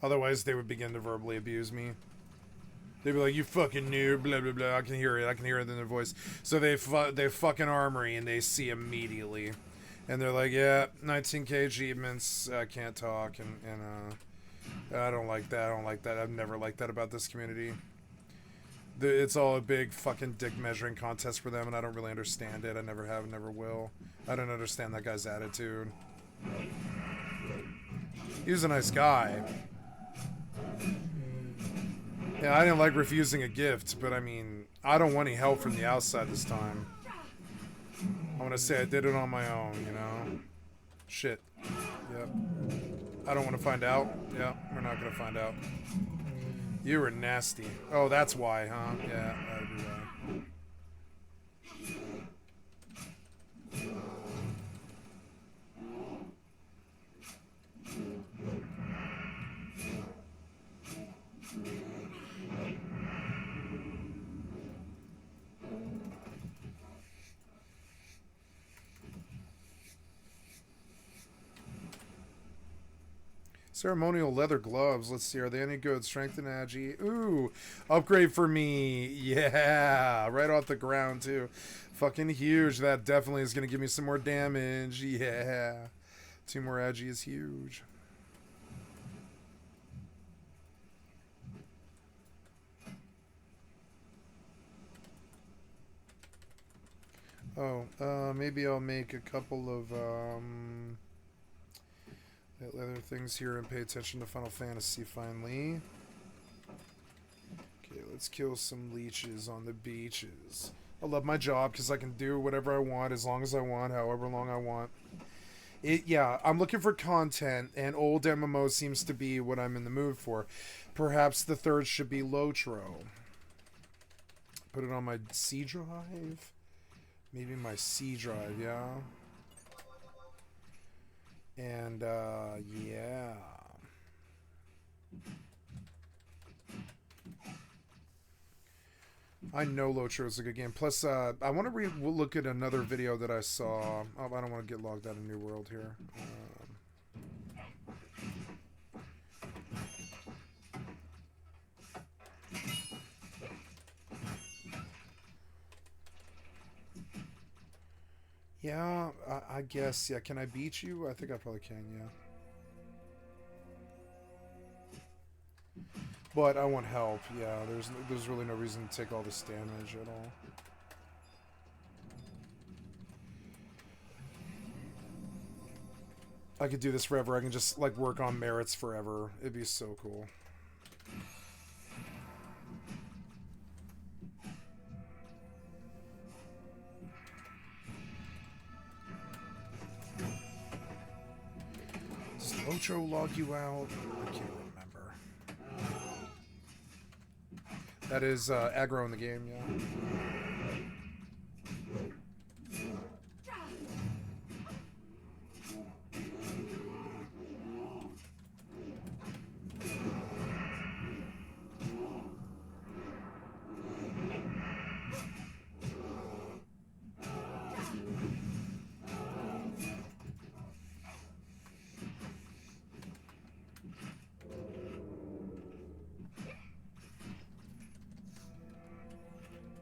Otherwise, they would begin to verbally abuse me. They'd be like, "You fucking noob," blah blah blah. I can hear it. I can hear it in their voice. So they fucking armory and they see immediately, and they're like, "Yeah, 19K achievements. I can't talk," and I don't like that. I don't like that. I've never liked that about this community. It's all a big fucking dick measuring contest for them, and I don't really understand it. I never have, never will. I don't understand that guy's attitude. He was a nice guy. Yeah, I didn't like refusing a gift, but I mean, I don't want any help from the outside this time. I want to say I did it on my own, you know? Shit. Yep. I don't want to find out. Yeah, we're not going to find out. You were nasty. Oh, that's why, huh? Yeah, that'd be why. Ceremonial leather gloves. Let's see. Are they any good? Strength and agi. Ooh. Upgrade for me. Yeah. Right off the ground, too. Fucking huge. That definitely is going to give me some more damage. Yeah. 2 more agi is huge. Oh, maybe I'll make a couple of, other things here and pay attention to Final Fantasy finally. Okay, let's kill some leeches on the beaches. I love my job because I can do whatever I want as long as I want, however long I want. Yeah, I'm looking for content, and old MMO seems to be what I'm in the mood for. Perhaps the third should be Lotro. Put it on my C drive. Maybe my C drive, yeah. And, yeah. I know Lotro is a good game. Plus, I want to look at another video that I saw. Oh, I don't want to get logged out of New World here. Yeah, I guess. Yeah, can I beat you? I think I probably can, yeah. But I want help. Yeah, there's really no reason to take all this damage at all. I could do this forever. I can just like work on merits forever. It'd be so cool. Does Lotro log you out? I can't remember. That is aggro in the game, yeah.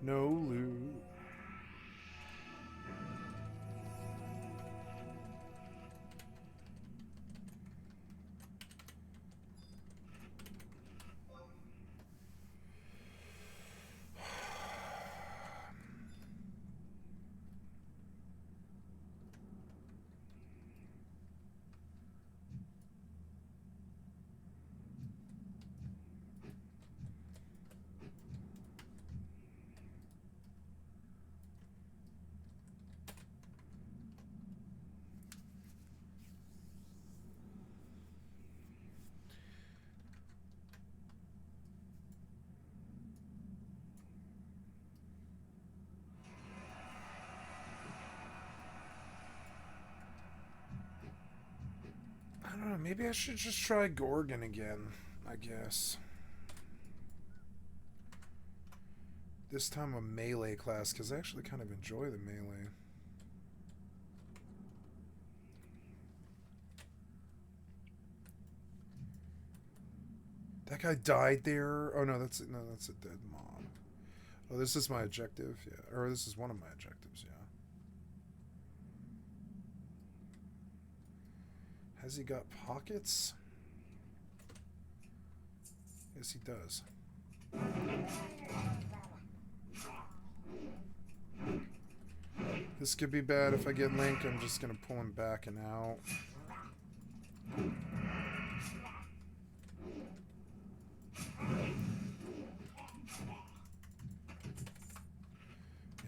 No loot. I don't know, maybe I should just try Gorgon again, I guess. This time a melee class, because I actually kind of enjoy the melee. That guy died there. Oh no, that's a dead mob. Oh, this is my objective. Yeah, or this is one of my objectives. Yeah. Has he got pockets? Yes, he does. This could be bad if I get Link. I'm just gonna pull him back and out.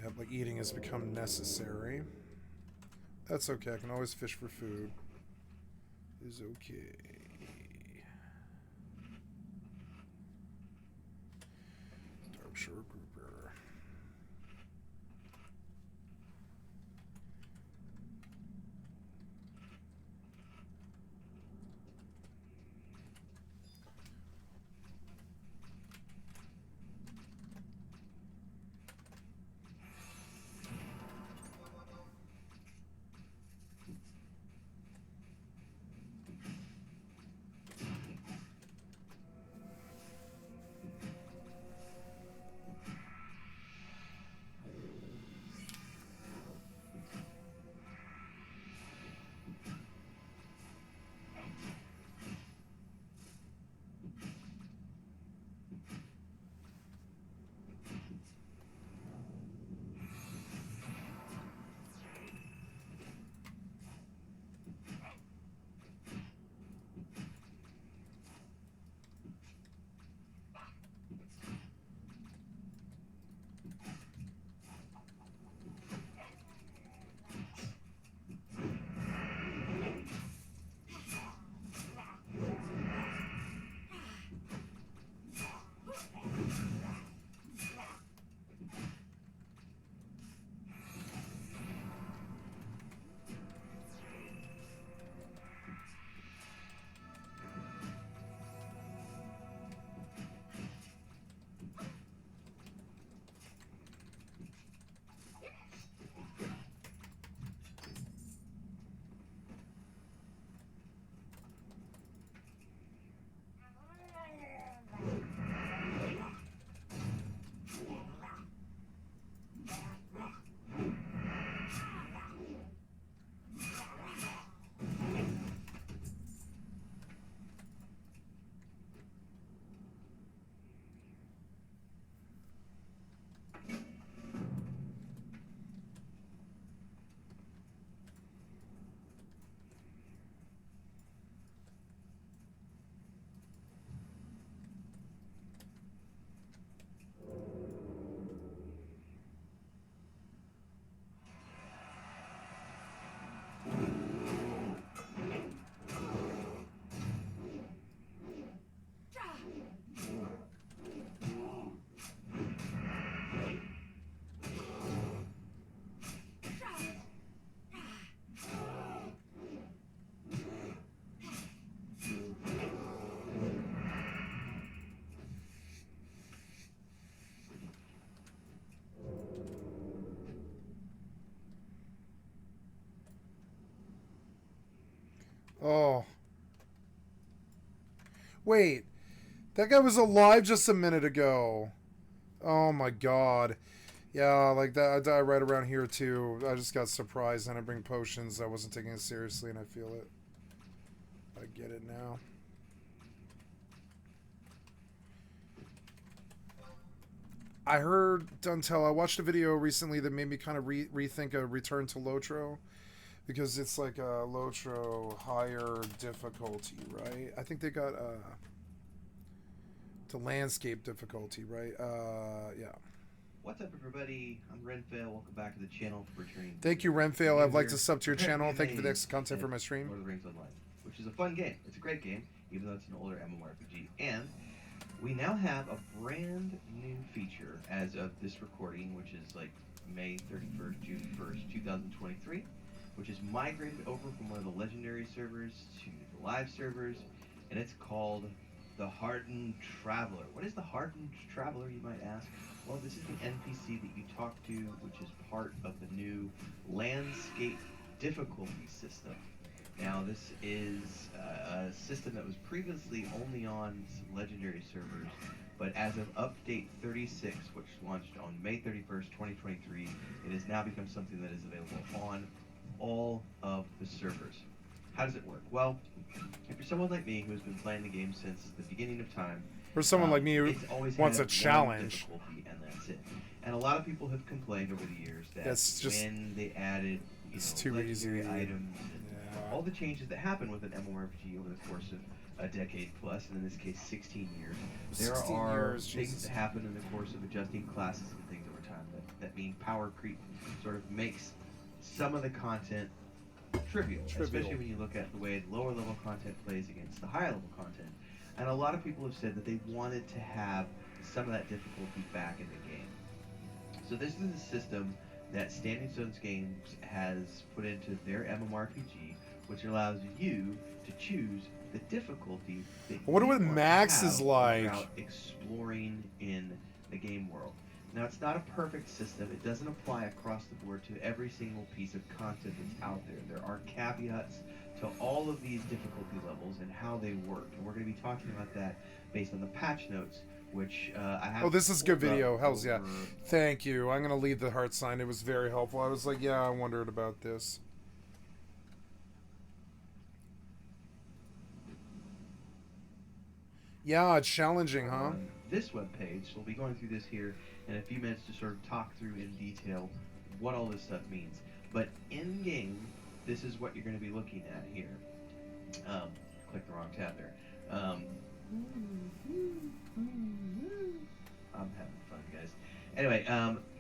Yep, like eating has become necessary. That's okay. I can always fish for food. Is okay. Dark Shore Grouper. Oh. Wait. That guy was alive just a minute ago. Oh my god. Yeah, like that. I died right around here too. I just got surprised and I bring potions. I wasn't taking it seriously and I feel it. I get it now. I heard Duntel. I watched a video recently that made me kind of rethink a Return to Lotro. Because it's like a Lotro higher difficulty, right? I think they got to landscape difficulty, right? Yeah. What's up, everybody? I'm Renfail. Welcome back to the channel for returning. Thank you, Renfail. I'd like to sub to your channel. Thank you for the extra content for my stream. Lord of the Rings Online, which is a fun game. It's a great game, even though it's an older MMORPG. And we now have a brand new feature as of this recording, which is like May 31st, June 1st, 2023, which is migrated over from one of the legendary servers to the live servers, and it's called the Hardened Traveler. What is the Hardened Traveler, you might ask? Well, this is the NPC that you talk to, which is part of the new landscape difficulty system. Now, this is a system that was previously only on some legendary servers, but as of update 36, which launched on May 31st, 2023, it has now become something that is available on all of the servers. How does it work? Well, if you're someone like me who has been playing the game since the beginning of time, Or someone like me who it's always wants had a one challenge. difficulty, and that's it. And a lot of people have complained over the years that That's just, when they added, it's too legendary easy. items and Yeah. all the changes that happen with an MMORPG over the course of a decade plus, and in this case 16 years, there 16 are years, things Jesus. that happen in the course of adjusting classes and things over time that mean power creep sort of makes some of the content trivial, especially when you look at the way lower level content plays against the higher level content. And a lot of people have said that they wanted to have some of that difficulty back in the game. So this is a system that Standing Stones Games has put into their MMORPG, which allows you to choose the difficulty that I wonder you what want Max to have is like. throughout exploring in the game world. Now, it's not a perfect system. It doesn't apply across the board to every single piece of content that's out there. There are caveats to all of these difficulty levels and how they work. And we're going to be talking about that based on the patch notes, which I have. Oh, this is good pulled up video. Hells yeah. over. Thank you. I'm going to leave the heart sign. It was very helpful. I was like, yeah, I wondered about this. Yeah, it's challenging, huh? On this webpage, so we'll be going through this here in a few minutes to sort of talk through in detail what all this stuff means. But in game, this is what you're going to be looking at here. Click the wrong tab there. I'm having fun, guys. Anyway,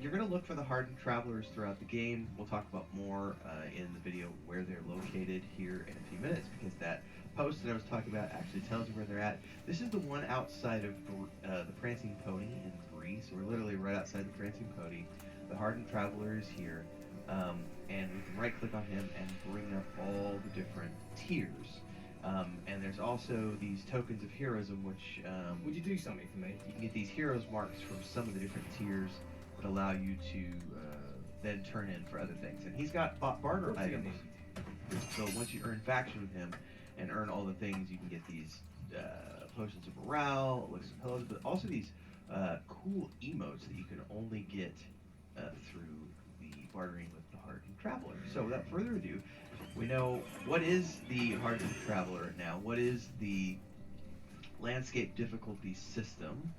you're going to look for the hardened travelers throughout the game. We'll talk about more in the video where they're located here in a few minutes, because that post that I was talking about actually tells you where they're at. This is the one outside of the Prancing Pony in Bree, so we're literally right outside the Prancing Pony. The hardened traveler is here, and we can right-click on him and bring up all the different tiers. And there's also these tokens of heroism, which would you do something for me? you can get these heroes marks from some of the different tiers that allow you to then turn in for other things. And he's got barter items. So once you earn faction with him and earn all the things, you can get these potions of morale, elixirs of pillows, but also these cool emotes that you can only get through the bartering with the hardened traveler. So without further ado, we know what is the hardened traveler now. What is the landscape difficulty system?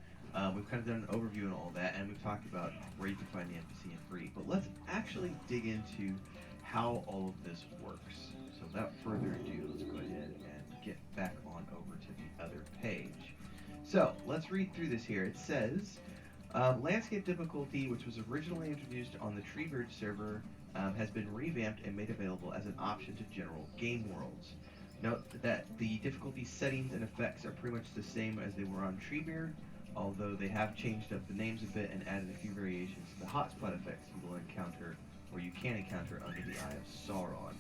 We've kind of done an overview and all that, and we've talked about where you can find the NPC in Bree. But let's actually dig into how all of this works. So without further ado, let's go ahead and get back on over to the other page. So let's read through this here. It says, landscape difficulty, which was originally introduced on the Treebird server, has been revamped and made available as an option to general game worlds. Note that the difficulty settings and effects are pretty much the same as they were on Treebeard, although they have changed up the names a bit and added a few variations to the hotspot effects you will encounter, or you can encounter under the Eye of Sauron.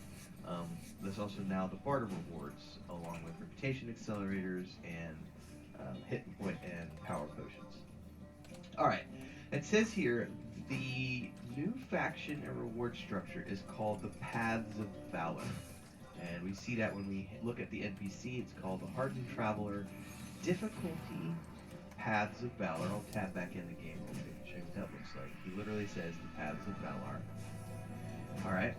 There's also now the barter rewards, along with reputation accelerators and hit point and power potions. Alright, it says here, the new faction and reward structure is called the Paths of Valor. And we see that when we look at the NPC, it's called the Hardened Traveler. Difficulty Paths of Valor. I'll tab back in the game real quick and show you what that looks like. He literally says the Paths of Valor. Alright.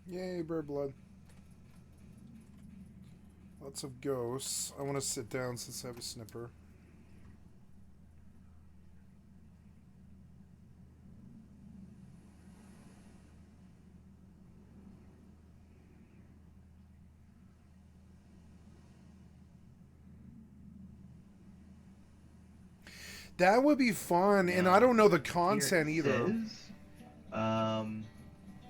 Yay, bird blood. Lots of ghosts. I want to sit down since I have a snipper. That would be fun, and I don't know the content either. Says,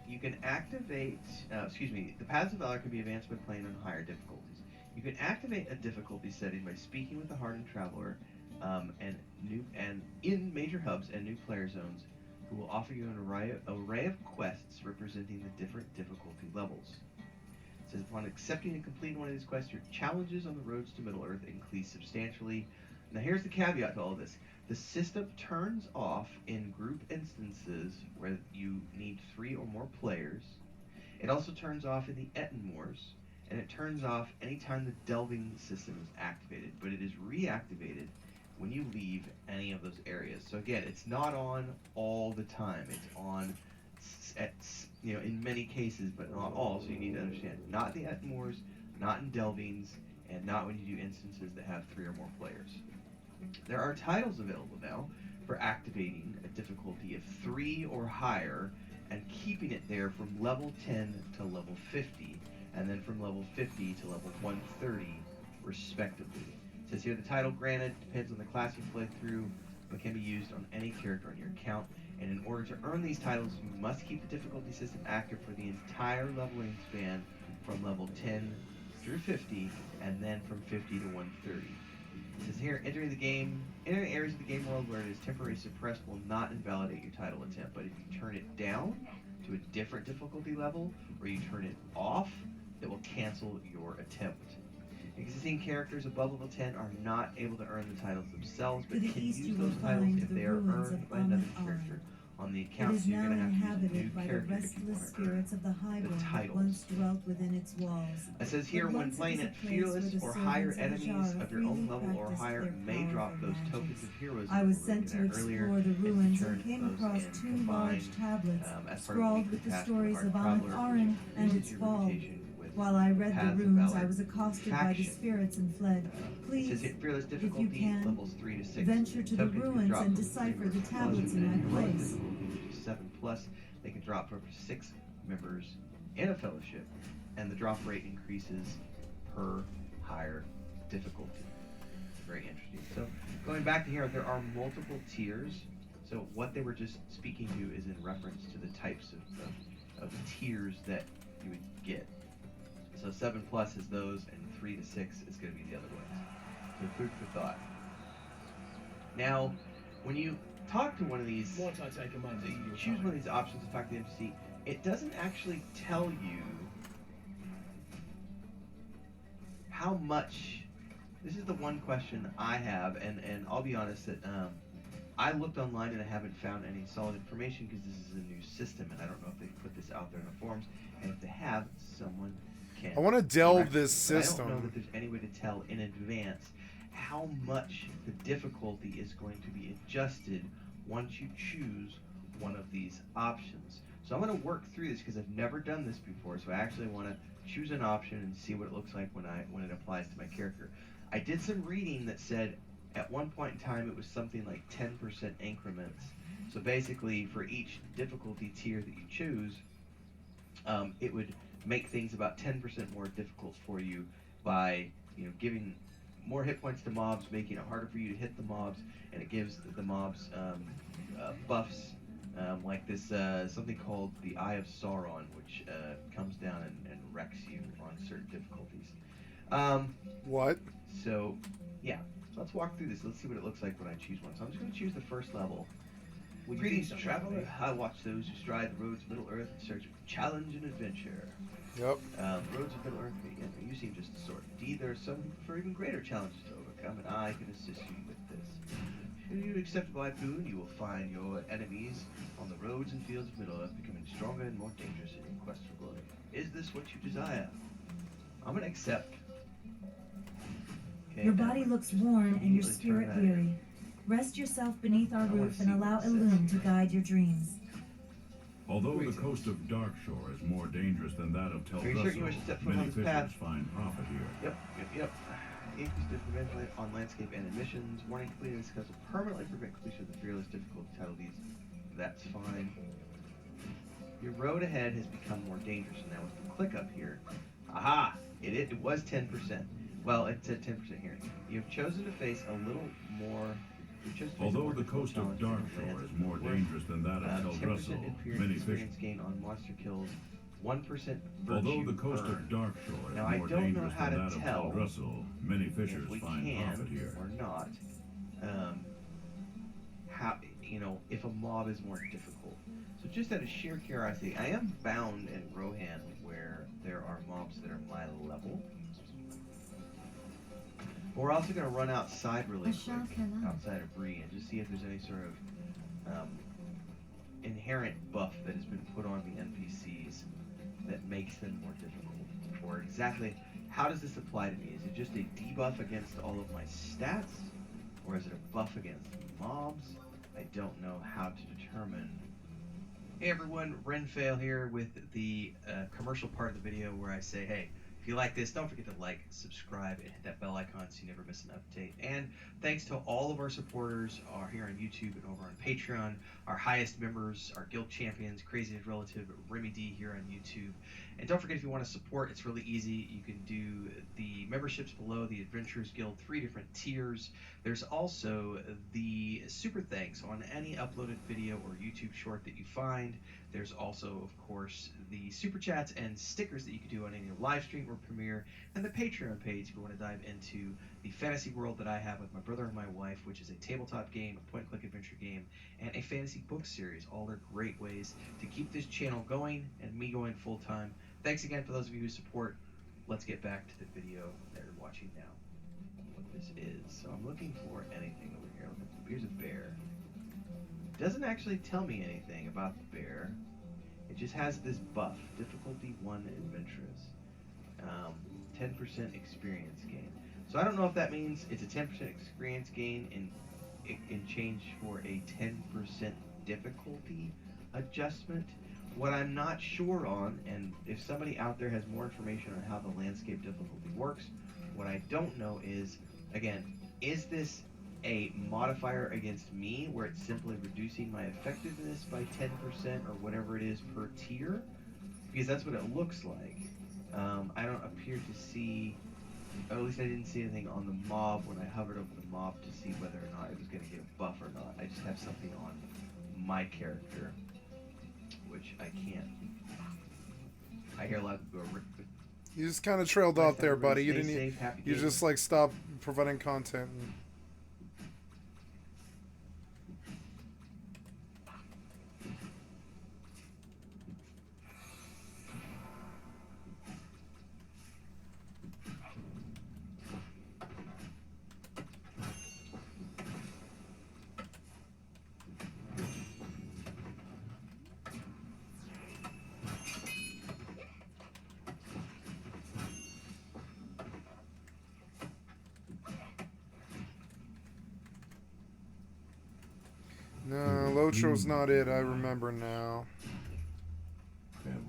you can activate, the Paths of Valor can be advanced by playing on higher difficulties. You can activate a difficulty setting by speaking with the Hardened Traveler and in major hubs and new player zones, who will offer you an array of quests representing the different difficulty levels. It says upon accepting and completing one of these quests, your challenges on the roads to Middle Earth increase substantially. Now here's the caveat to all of this. The system turns off in group instances where you need 3 or more players. It also turns off in the Ettenmoors, and it turns off anytime the delving system is activated, but it is reactivated when you leave any of those areas. So again, it's not on all the time. It's on in many cases, but not all. So you need to understand, not the Ettenmoors, not in delvings, and not when you do instances that have 3 or more players. There are titles available now for activating a difficulty of 3 or higher and keeping it there from level 10 to level 50, and then from level 50 to level 130, respectively. It says here the title granted depends on the class you play through, but can be used on any character on your account. And in order to earn these titles, you must keep the difficulty system active for the entire leveling span from level 10 through 50, and then from 50 to 130. It says here, entering areas of the game world where it is temporarily suppressed will not invalidate your title attempt, but if you turn it down to a different difficulty level, or you turn it off, it will cancel your attempt. Existing characters above level 10 are not able to earn the titles themselves, but can use those titles if they are earned by another character on the account. It is So you're now going to have to use a inhabited new by the character if you restless want to earn spirits of the highborn that titles. once dwelt within its walls. It says here, But when once it playing was a at place fearless where the or higher servants of enemies Ajara of your own freely level or practiced higher their may drop powerful those magics. tokens of heroes. I that was we were sent to looking at earlier, explore the and to ruins turn and came those across in 2 combined, large tablets as part of scrawled the with the task stories Hard of Traveler, Aran which and increases its your fall. reputation with While I read the Paths of runes, Valor I was accosted by the faction. spirits and fled. It says Please, here, fearless if you difficulty can, levels 3 to 6. venture to the Tokens can ruins drop and from decipher 3 the members tablets plus, in and my heroic place. difficulty, which is 7 plus. They can drop for up to 6 members in a fellowship, and the drop rate increases per higher difficulty. Very interesting. So going back to here, there are multiple tiers. So what they were just speaking to is in reference to the types of tiers that you would get. So 7 plus is those, and 3 to 6 is going to be the other ones. So food for thought. Now, when you talk to one of these, Might I take a moment? so you choose one of these options to talk to the NPC, it doesn't actually tell you how much. This is the one question I have, and I'll be honest that I looked online and I haven't found any solid information because this is a new system, and I don't know if they've put this out there in the forums, and if they have, someone can. I want to delve correct this me. But I don't know system. that there's any way to tell in advance how much the difficulty is going to be adjusted once you choose one of these options. So I'm going to work through this because I've never done this before, so I actually want to choose an option and see what it looks like when it applies to my character. I did some reading that said at one point in time it was something like 10% increments. So basically for each difficulty tier that you choose, it would make things about 10% more difficult for you by giving more hit points to mobs, making it harder for you to hit the mobs, and it gives the mobs buffs like this something called the Eye of Sauron, which comes down and wrecks you on certain difficulties. What? So, yeah, let's walk through this. Let's see what it looks like when I choose one. So I'm just going to choose the first level. Greetings, traveler. I watch those who stride the roads of Middle Earth in search of challenge and adventure. Yep. Roads of Middle Earth, you seem just the sort. Indeed, there are some who prefer even greater challenges to overcome, and I can assist you with this. If you accept my boon, you will find your enemies on the roads and fields of Middle Earth becoming stronger and more dangerous in your quest for glory. Is this what you desire? I'm going to accept. Okay, Your body looks worn and your immediately spirit turn that in. weary. Rest yourself beneath our I wanna roof see and what allow it says. Illume to guide your dreams. Although the coast of Darkshore is more dangerous than that of Are you certain you Teldrassil, wish to step foot on many this path? fishers find profit here. Yep. Increase differential on landscape and emissions. Warning, completing this quest will permanently prevent completion of the fearless difficulty title deeds. That's fine. Your road ahead has become more dangerous, and now with the click up here, aha! It was 10%. Well, it said 10% here. You've chosen to face a little more. Although the coast of Darkshore is more dangerous than that of 10% Teldrassil, many experience fishers. gain on monster kills. 1% virtue Although the coast earned. of Darkshore is Now, I more don't know dangerous how than to that of tell Teldrassil, many if fishers we find can profit here. or not how, you know, if a mob is more difficult. So just out of sheer curiosity, I am bound in Rohan where there are mobs that are my level. But we're also going to run outside really quick, outside of Bree, and just see if there's any sort of inherent buff that has been put on the NPCs that makes them more difficult. Or exactly how does this apply to me? Is it just a debuff against all of my stats? Or is it a buff against mobs? I don't know how to determine. Hey everyone, Renfail here with the commercial part of the video where I say, hey, if you like this, don't forget to like, subscribe, and hit that bell icon so you never miss an update. And thanks to all of our supporters here on YouTube and over on Patreon, our highest members, our guild champions, Crazy Relative, Remy D here on YouTube. And don't forget, if you want to support, it's really easy. You can do the memberships below, the Adventurers Guild, 3 different tiers. There's also the super thanks on any uploaded video or YouTube short that you find. There's also, of course, the super chats and stickers that you can do on any live stream or premiere, and the Patreon page if you want to dive into the fantasy world that I have with my brother and my wife, which is a tabletop game, a point-and-click adventure game, and a fantasy book series. All are great ways to keep this channel going and me going full-time. Thanks again for those of you who support. Let's get back to the video that you're watching now. What this is. So I'm looking for anything over here. Here's a bear. It doesn't actually tell me anything about the bear. It just has this buff, difficulty 1 adventurous, 10% experience gain. So I don't know if that means it's a 10% experience gain in change for a 10% difficulty adjustment. What I'm not sure on, and if somebody out there has more information on how the landscape difficulty works, what I don't know is, again, is this a modifier against me where it's simply reducing my effectiveness by 10% or whatever it is per tier? Because that's what it looks like. I don't appear to see, or at least I didn't see anything on the mob when I hovered over the mob to see whether or not it was going to get a buff or not. I just have something on my character, which I can't. I hear a lot of people go, You just kind of trailed off there, buddy. You didn't. Safe, happy You just like stopped providing content. And... No, Lotro's not it. I remember now. Farewell.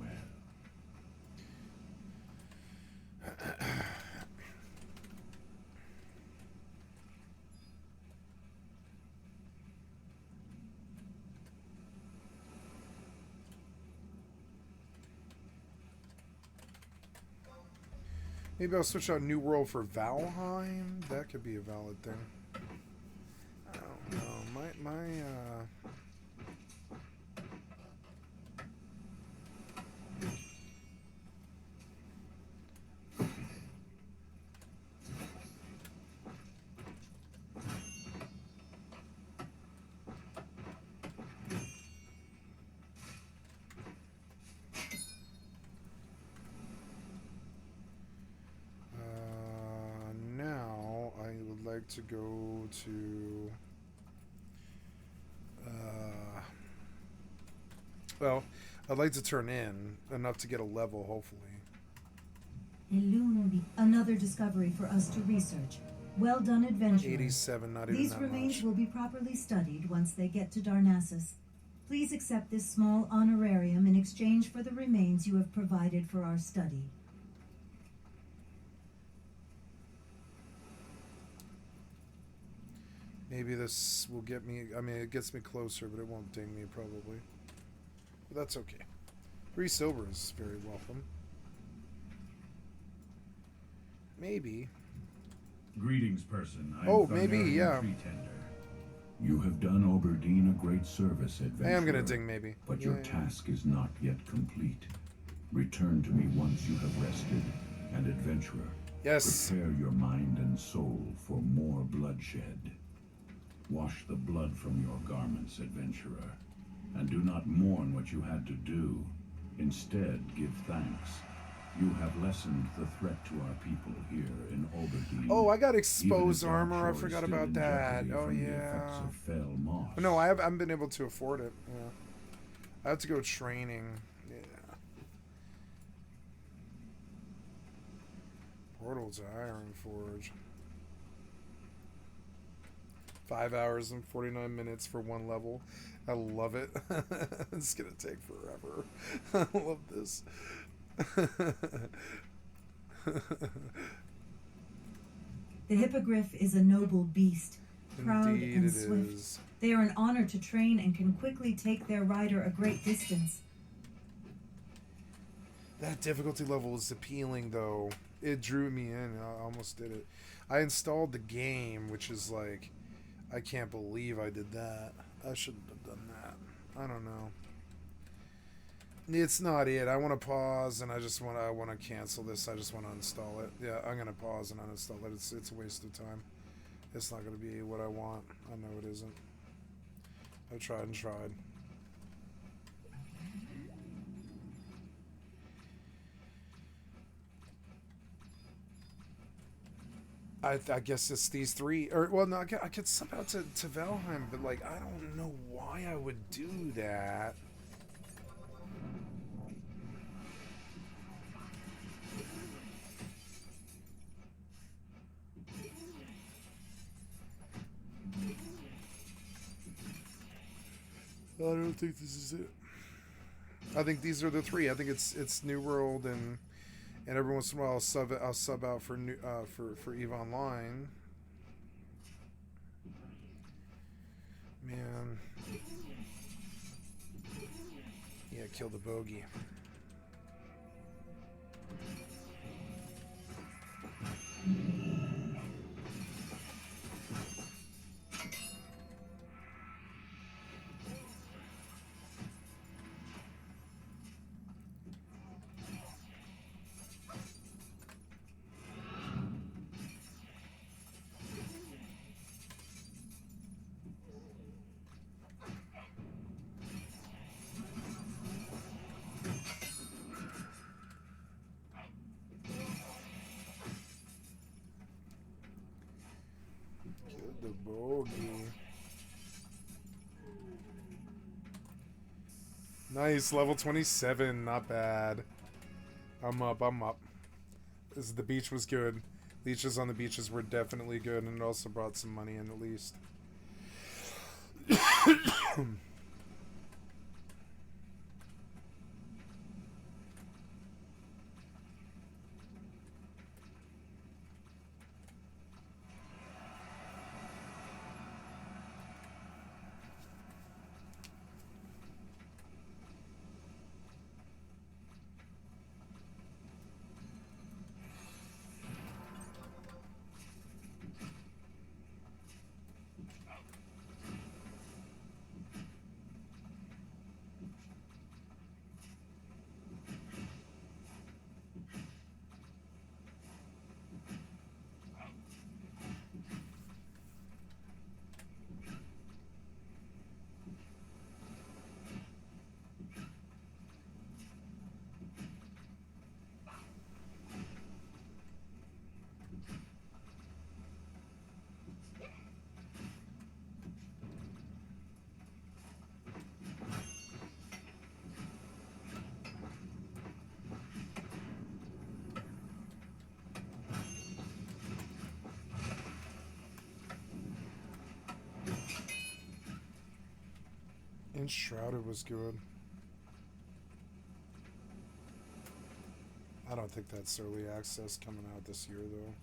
Maybe I'll switch out New World for Valheim. That could be a valid thing. I don't know. Now I would like to go to well, I'd like to turn in enough to get a level, hopefully. Another discovery for us to research. Well done, adventurer. 87, not even These that remains much. will be properly studied once they get to Darnassus. Please accept this small honorarium in exchange for the remains you have provided for our study. Maybe this will get me, I mean, it gets me closer, but it won't ding me probably. But that's okay. 3 silver is very welcome. Maybe. Greetings, person. I'm Oh, maybe, Thundering yeah. Tree Tender. You have done Oberdeen a great service, adventurer. I am gonna ding maybe. But your task is not yet complete. Return to me once you have rested, and adventurer, Yes. prepare your mind and soul for more bloodshed. Wash the blood from your garments, adventurer, and do not mourn what you had to do. Instead, give thanks. You have lessened the threat to our people here in Alldayerrydaybaby. Oh, I got Even exposed if our armor. I shore is forgot still about in that. jeopardy Oh, from the yeah. effects of fell moss. No, I haven't been able to afford it. Yeah. I have to go training. Yeah. Portal to Ironforge. 5 hours and 49 minutes for one level. I love it. It's gonna take forever. I love this. The hippogriff is a noble beast, proud Indeed and it swift. is. They are an honor to train and can quickly take their rider a great distance. That difficulty level is appealing, though. It drew me in. I almost did it. I installed the game, which is like, I can't believe I did that. I shouldn't have done that. I don't know. It's not it. I want to pause, and I want to cancel this. I just want to install it. Yeah, I'm gonna pause and uninstall it. It's a waste of time. It's not gonna be what I want. I know it isn't. I've tried and tried. I guess it's these three, or well, no, I could sub out to Valheim, but like I don't know why I would do that. I don't think this is it. I think these are the three. I think it's New World and every once in a while I'll sub out for new for EVE Online. Man. Yeah, kill the bogey. Kill the bogey. Nice, level 27, not bad. I'm up. The beach was good. Leeches on the beaches were definitely good, and it also brought some money in at least. Enshrouded was good. I don't think that's early access coming out this year, though.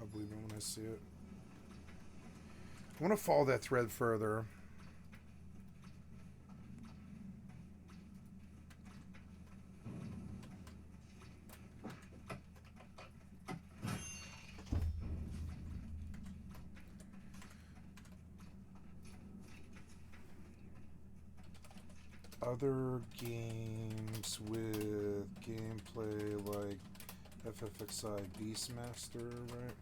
I'll believe it when I see it. I want to follow that thread further. Other games with gameplay like FFXI Beastmaster, right?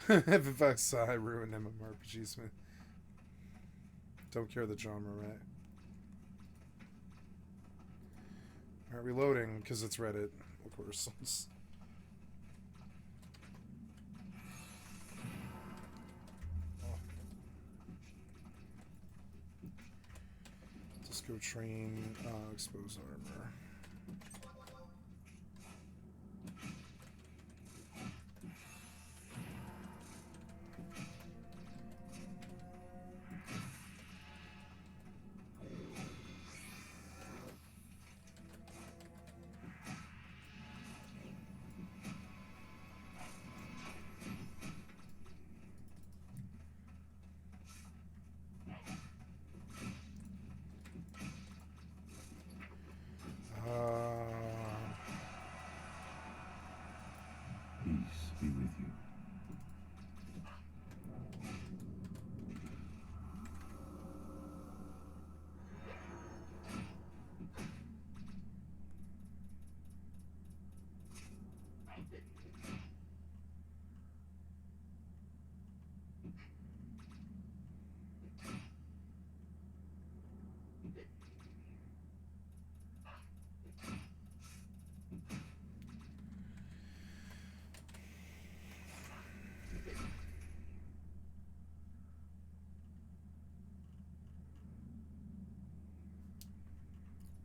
FFXI ruined MMORPGs, man. Don't care the genre, right? Alright, reloading, because it's Reddit, of course. Disco train, expose armor. Peace be with you.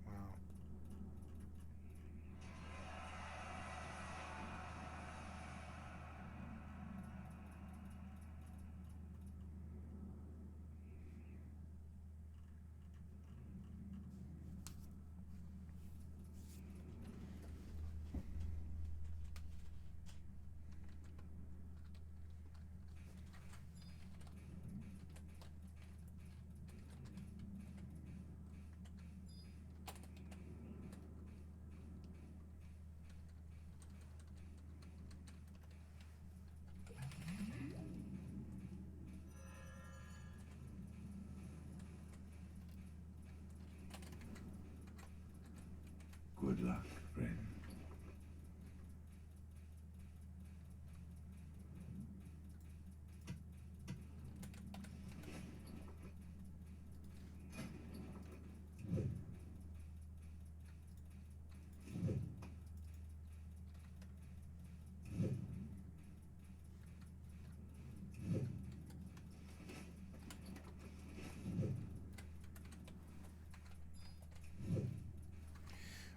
Wow. Good luck, friend.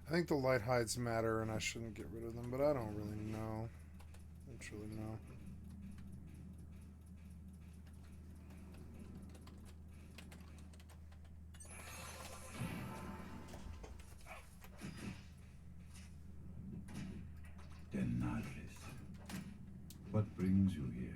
I think the light hides matter and I shouldn't get rid of them, but I don't really know. I don't truly know. Denadris. What brings you here?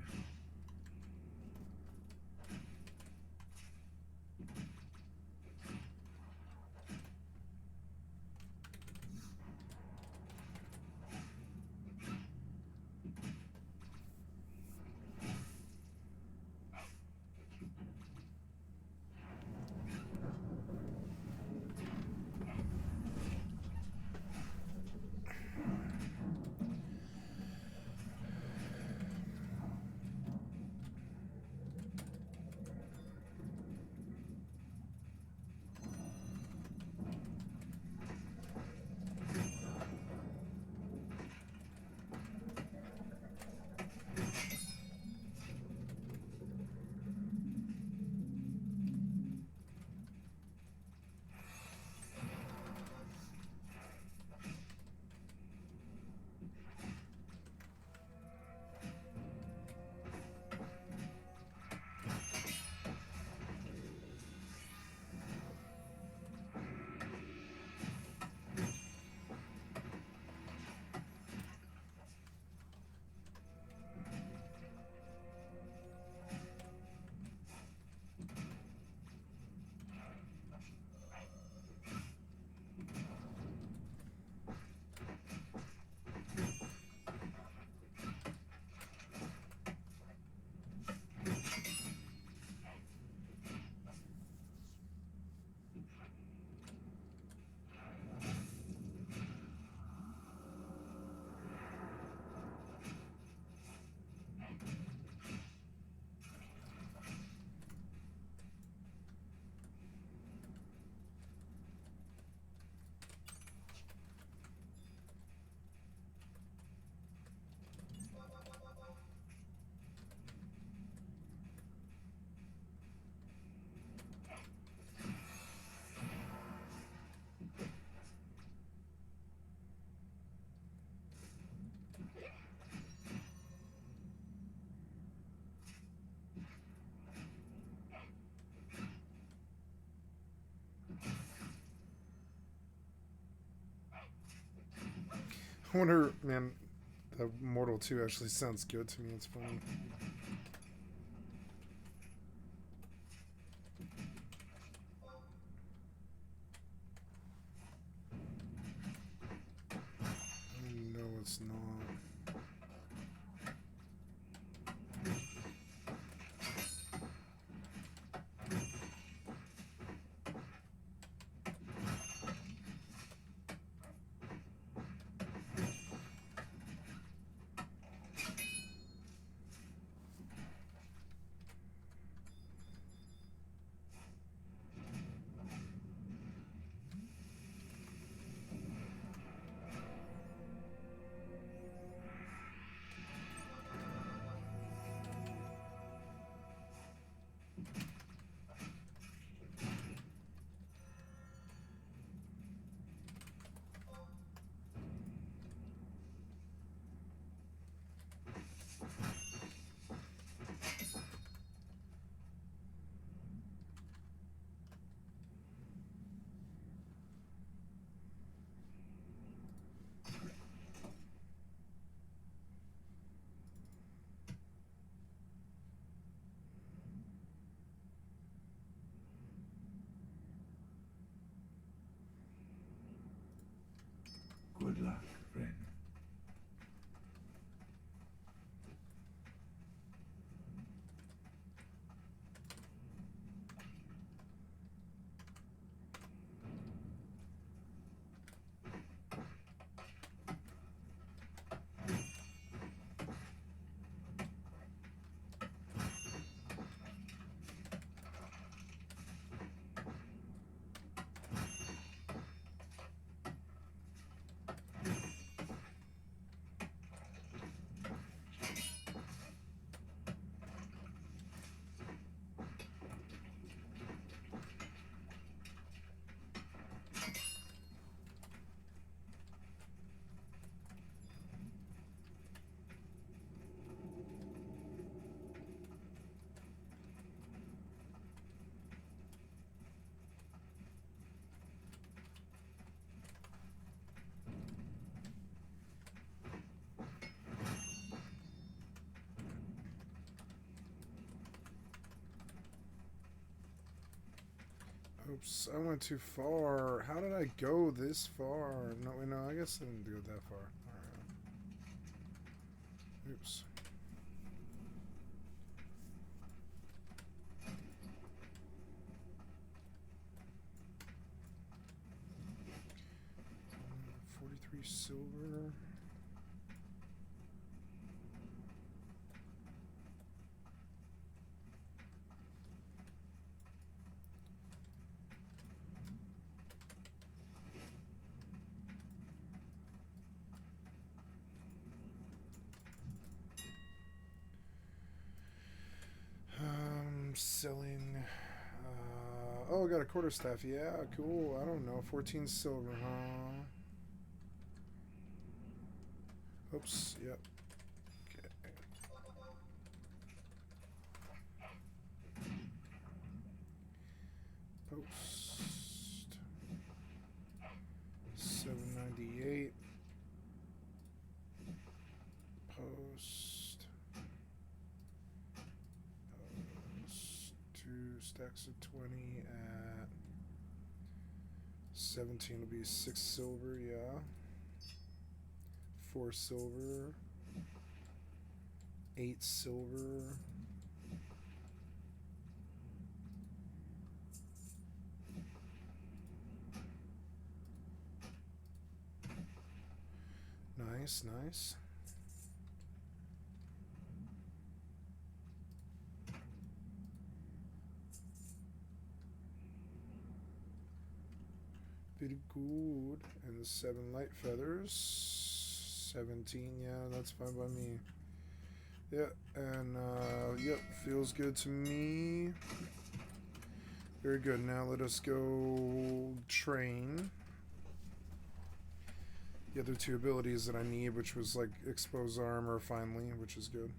I wonder, man, the Mortal 2 actually sounds good to me. It's funny. No, it's not. Good luck, friend. Oops, I went too far. How did I go this far? No, I guess I didn't go that far. Alright. Oops. $43 silver. Selling. Oh, I got a quarterstaff. Yeah, cool. I don't know. 14 silver, huh? Oops. Yep. Okay. Post. 798. Post. Two stacks of 20 at 17 will be 6 silver, yeah. 4 silver. 8 silver. Nice, nice. Very good. And 7 light feathers. 17, yeah, that's fine by me. Yeah, and yep, feels good to me. Very good. Now let us go train the other 2 abilities that I need, which was like expose armor finally, which is good.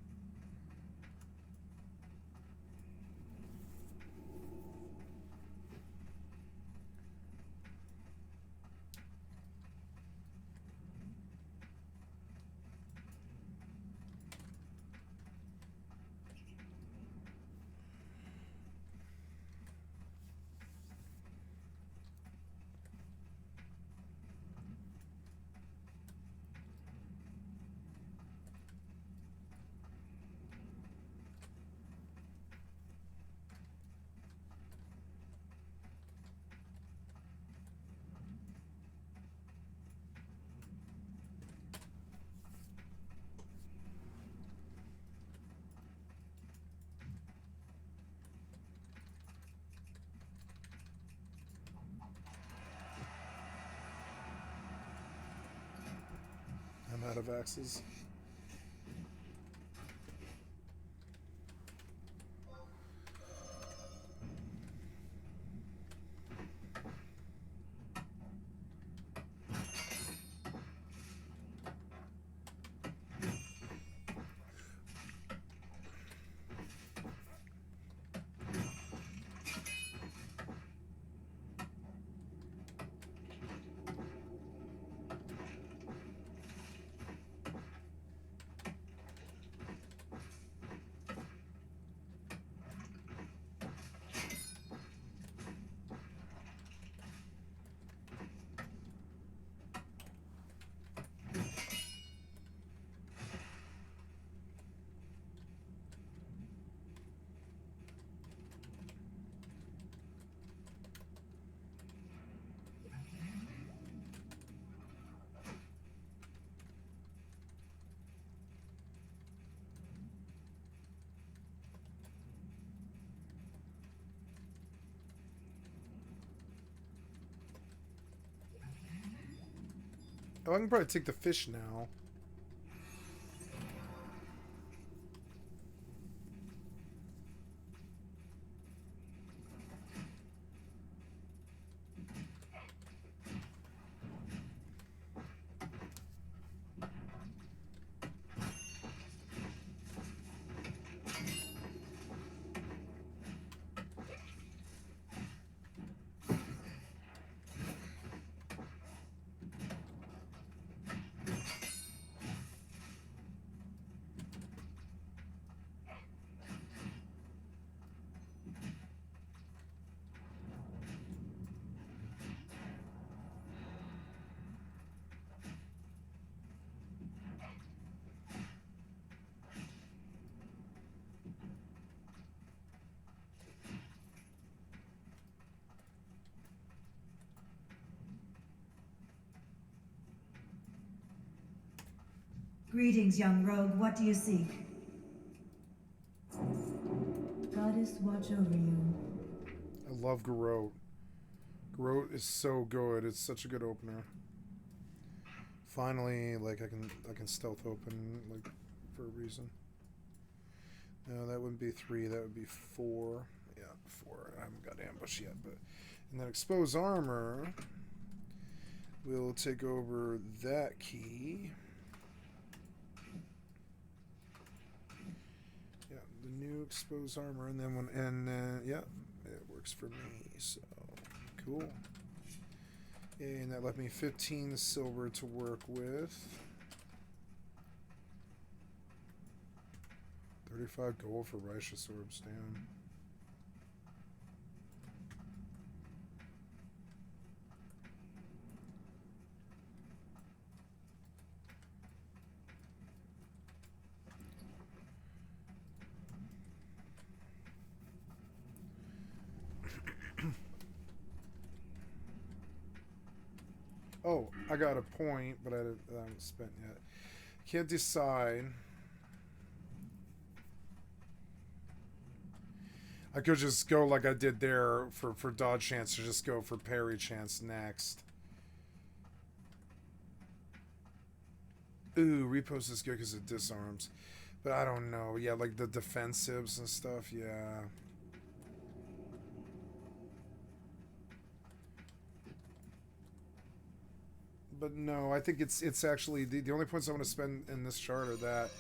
out of axes. Oh, I can probably take the fish now. Greetings, young rogue. What do you seek? Goddess, watch over you. I love Garrote. Garrote is so good. It's such a good opener. Finally, like I can stealth open like for a reason. No, that wouldn't be 3. That would be 4. Yeah, 4. I haven't got ambush yet, but and then expose armor will take over that key. Yeah, the new expose armor, and then yeah, it works for me. So cool. And that left me 15 silver to work with. 35 gold for righteous orbs, damn. Oh, I got a point, but I haven't spent yet. Can't decide. I could just go like I did there for dodge chance, to just go for parry chance next. Ooh, repost is good because it disarms. But I don't know. Yeah, like the defensives and stuff, yeah. But no, I think it's actually the only points I want to spend in this chart are that.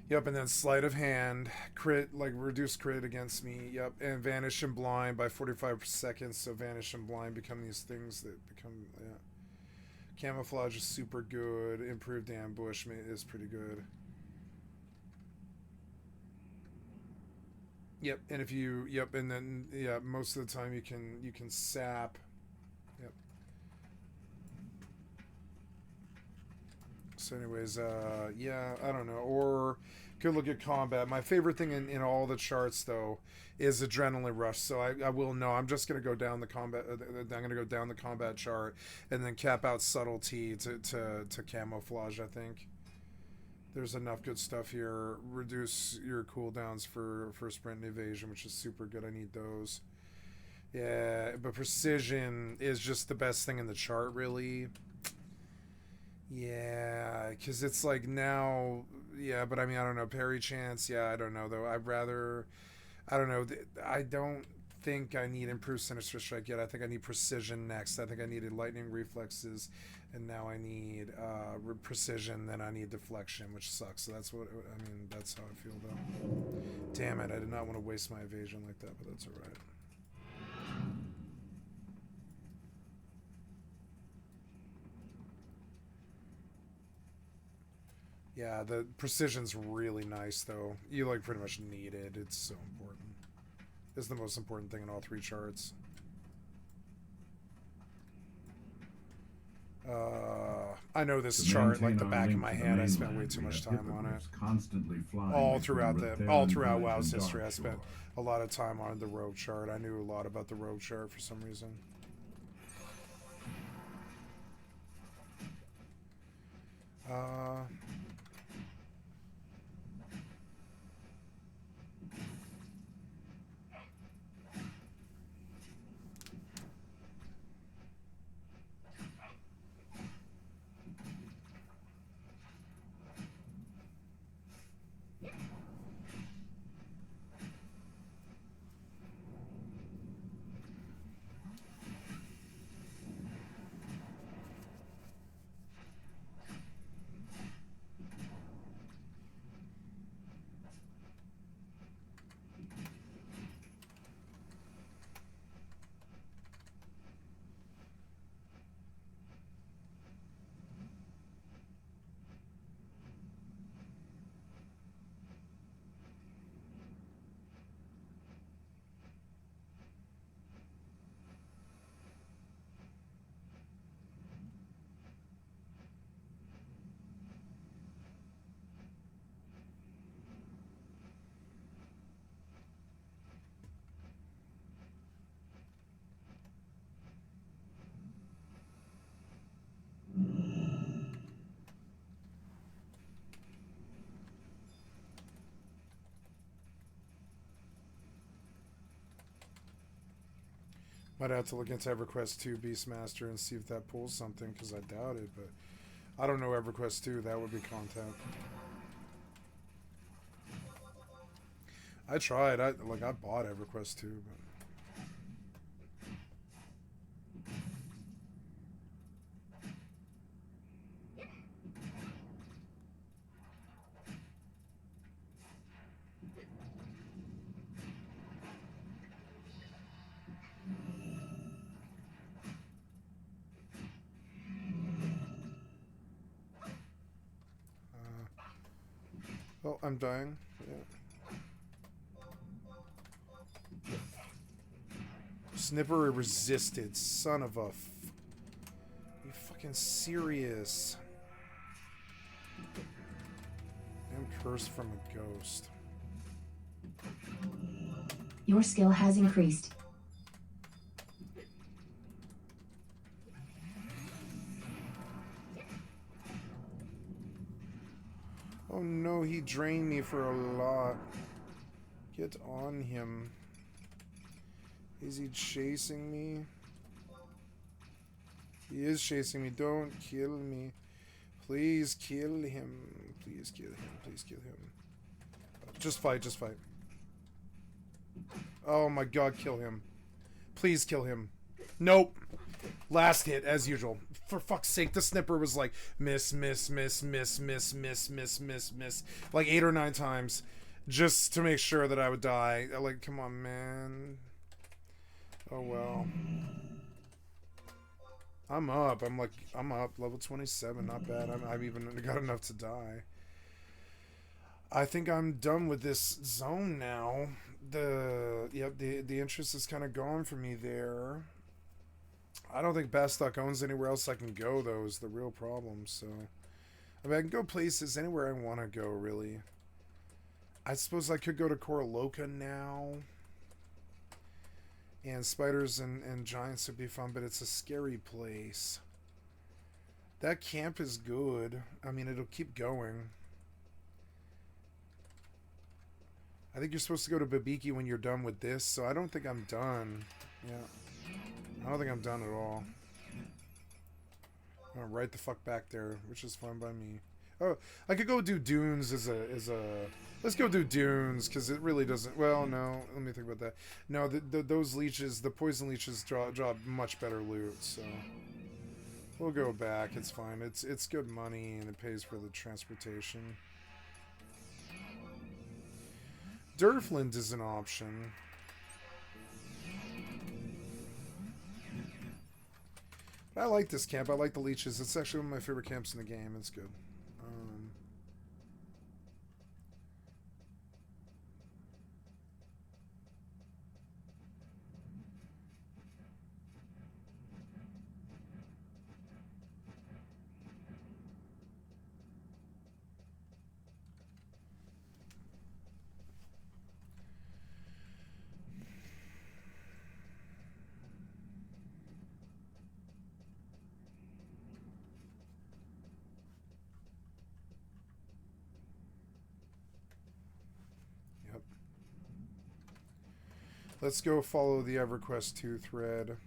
Yep, and then sleight of hand, crit, like reduce crit against me. Yep, and vanish and blind by 45 seconds. So vanish and blind become these things that become, yeah. Camouflage is super good. Improved ambush is pretty good. Yep, and if you, yep, and then yeah, most of the time you can sap. Yep. So anyways, yeah, I don't know. Or could look at combat. My favorite thing in all the charts though is adrenaline rush. So I will know. I'm just gonna go down the combat. I'm gonna go down the combat chart and then cap out subtlety to camouflage. I think. There's enough good stuff here. Reduce your cooldowns for sprint and evasion, which is super good. I need those. Yeah, but precision is just the best thing in the chart, really. Yeah, because it's like now... Yeah, but I mean, I don't know. Parry chance, yeah, I don't know, though. I'd rather... I don't know. I don't think I need improved Sinister Strike yet. I think I need precision next. I think I needed lightning reflexes, and now I need precision, then I need deflection, which sucks. So that's what... I mean, that's how I feel, though. Damn it, I did not want to waste my evasion like that, but that's alright. Yeah, the precision's really nice, though. You, like, pretty much need it. It's so important. It's the most important thing in all three charts. I know this chart like the back of my hand. I spent way too much time on it. Constantly All throughout WoW's history, I spent a lot of time on the rogue chart. I knew a lot about the rogue chart for some reason. Might have to look into EverQuest 2 Beastmaster and see if that pulls something, because I doubt it, but I don't know EverQuest 2. That would be content. I tried. I bought EverQuest 2, but... Oh, I'm dying. Yeah. Snipper resisted. Son of a... Are you fucking serious? I'm cursed from a ghost. Your skill has increased. Oh no, he drained me for a lot. Get on him. Is he chasing me? He is chasing me. Don't kill me. Please kill him. Please kill him. Please kill him. Just fight, just fight. Oh my god, kill him. Please kill him. Nope. Last hit, as usual. For fuck's sake, the snipper was like miss, miss, miss, miss, miss, miss, miss, miss, miss. Like 8 or 9 times. Just to make sure that I would die. Like, come on, man. Oh well. I'm up. I'm up. Level 27. Not bad. I've even got enough to die. I think I'm done with this zone now. The interest is kind of gone for me there. I don't think Bastock owns anywhere else I can go, though, is the real problem. So, I mean, I can go places anywhere I want to go, really. I suppose I could go to Koroloka now. And spiders and giants would be fun, but it's a scary place. That camp is good. I mean, it'll keep going. I think you're supposed to go to Babiki when you're done with this, so I don't think I'm done. Yeah. I don't think I'm done at all. I'm gonna right the fuck back there, which is fine by me. Oh, I could go do Dunes as a... Let's go do Dunes, because it really doesn't... Well, no, let me think about that. No, those leeches, the poison leeches draw much better loot, so... We'll go back, it's fine. It's good money, and it pays for the transportation. Durfland is an option. But I like this camp. I like the leeches. It's actually one of my favorite camps in the game. It's good. Yep. Let's go follow the EverQuest 2 thread.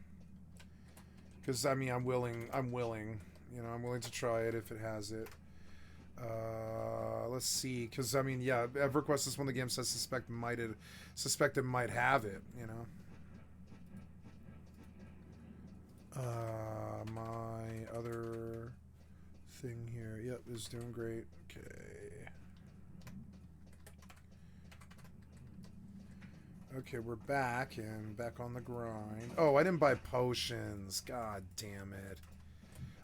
Because, I mean, I'm willing. You know, I'm willing to try it if it has it. Let's see. Because, I mean, yeah, EverQuest is one of the games I suspect it might have it, you know. My other thing here. Yep, is doing great. Okay. Okay, we're back and back on the grind. Oh, I didn't buy potions. God damn it.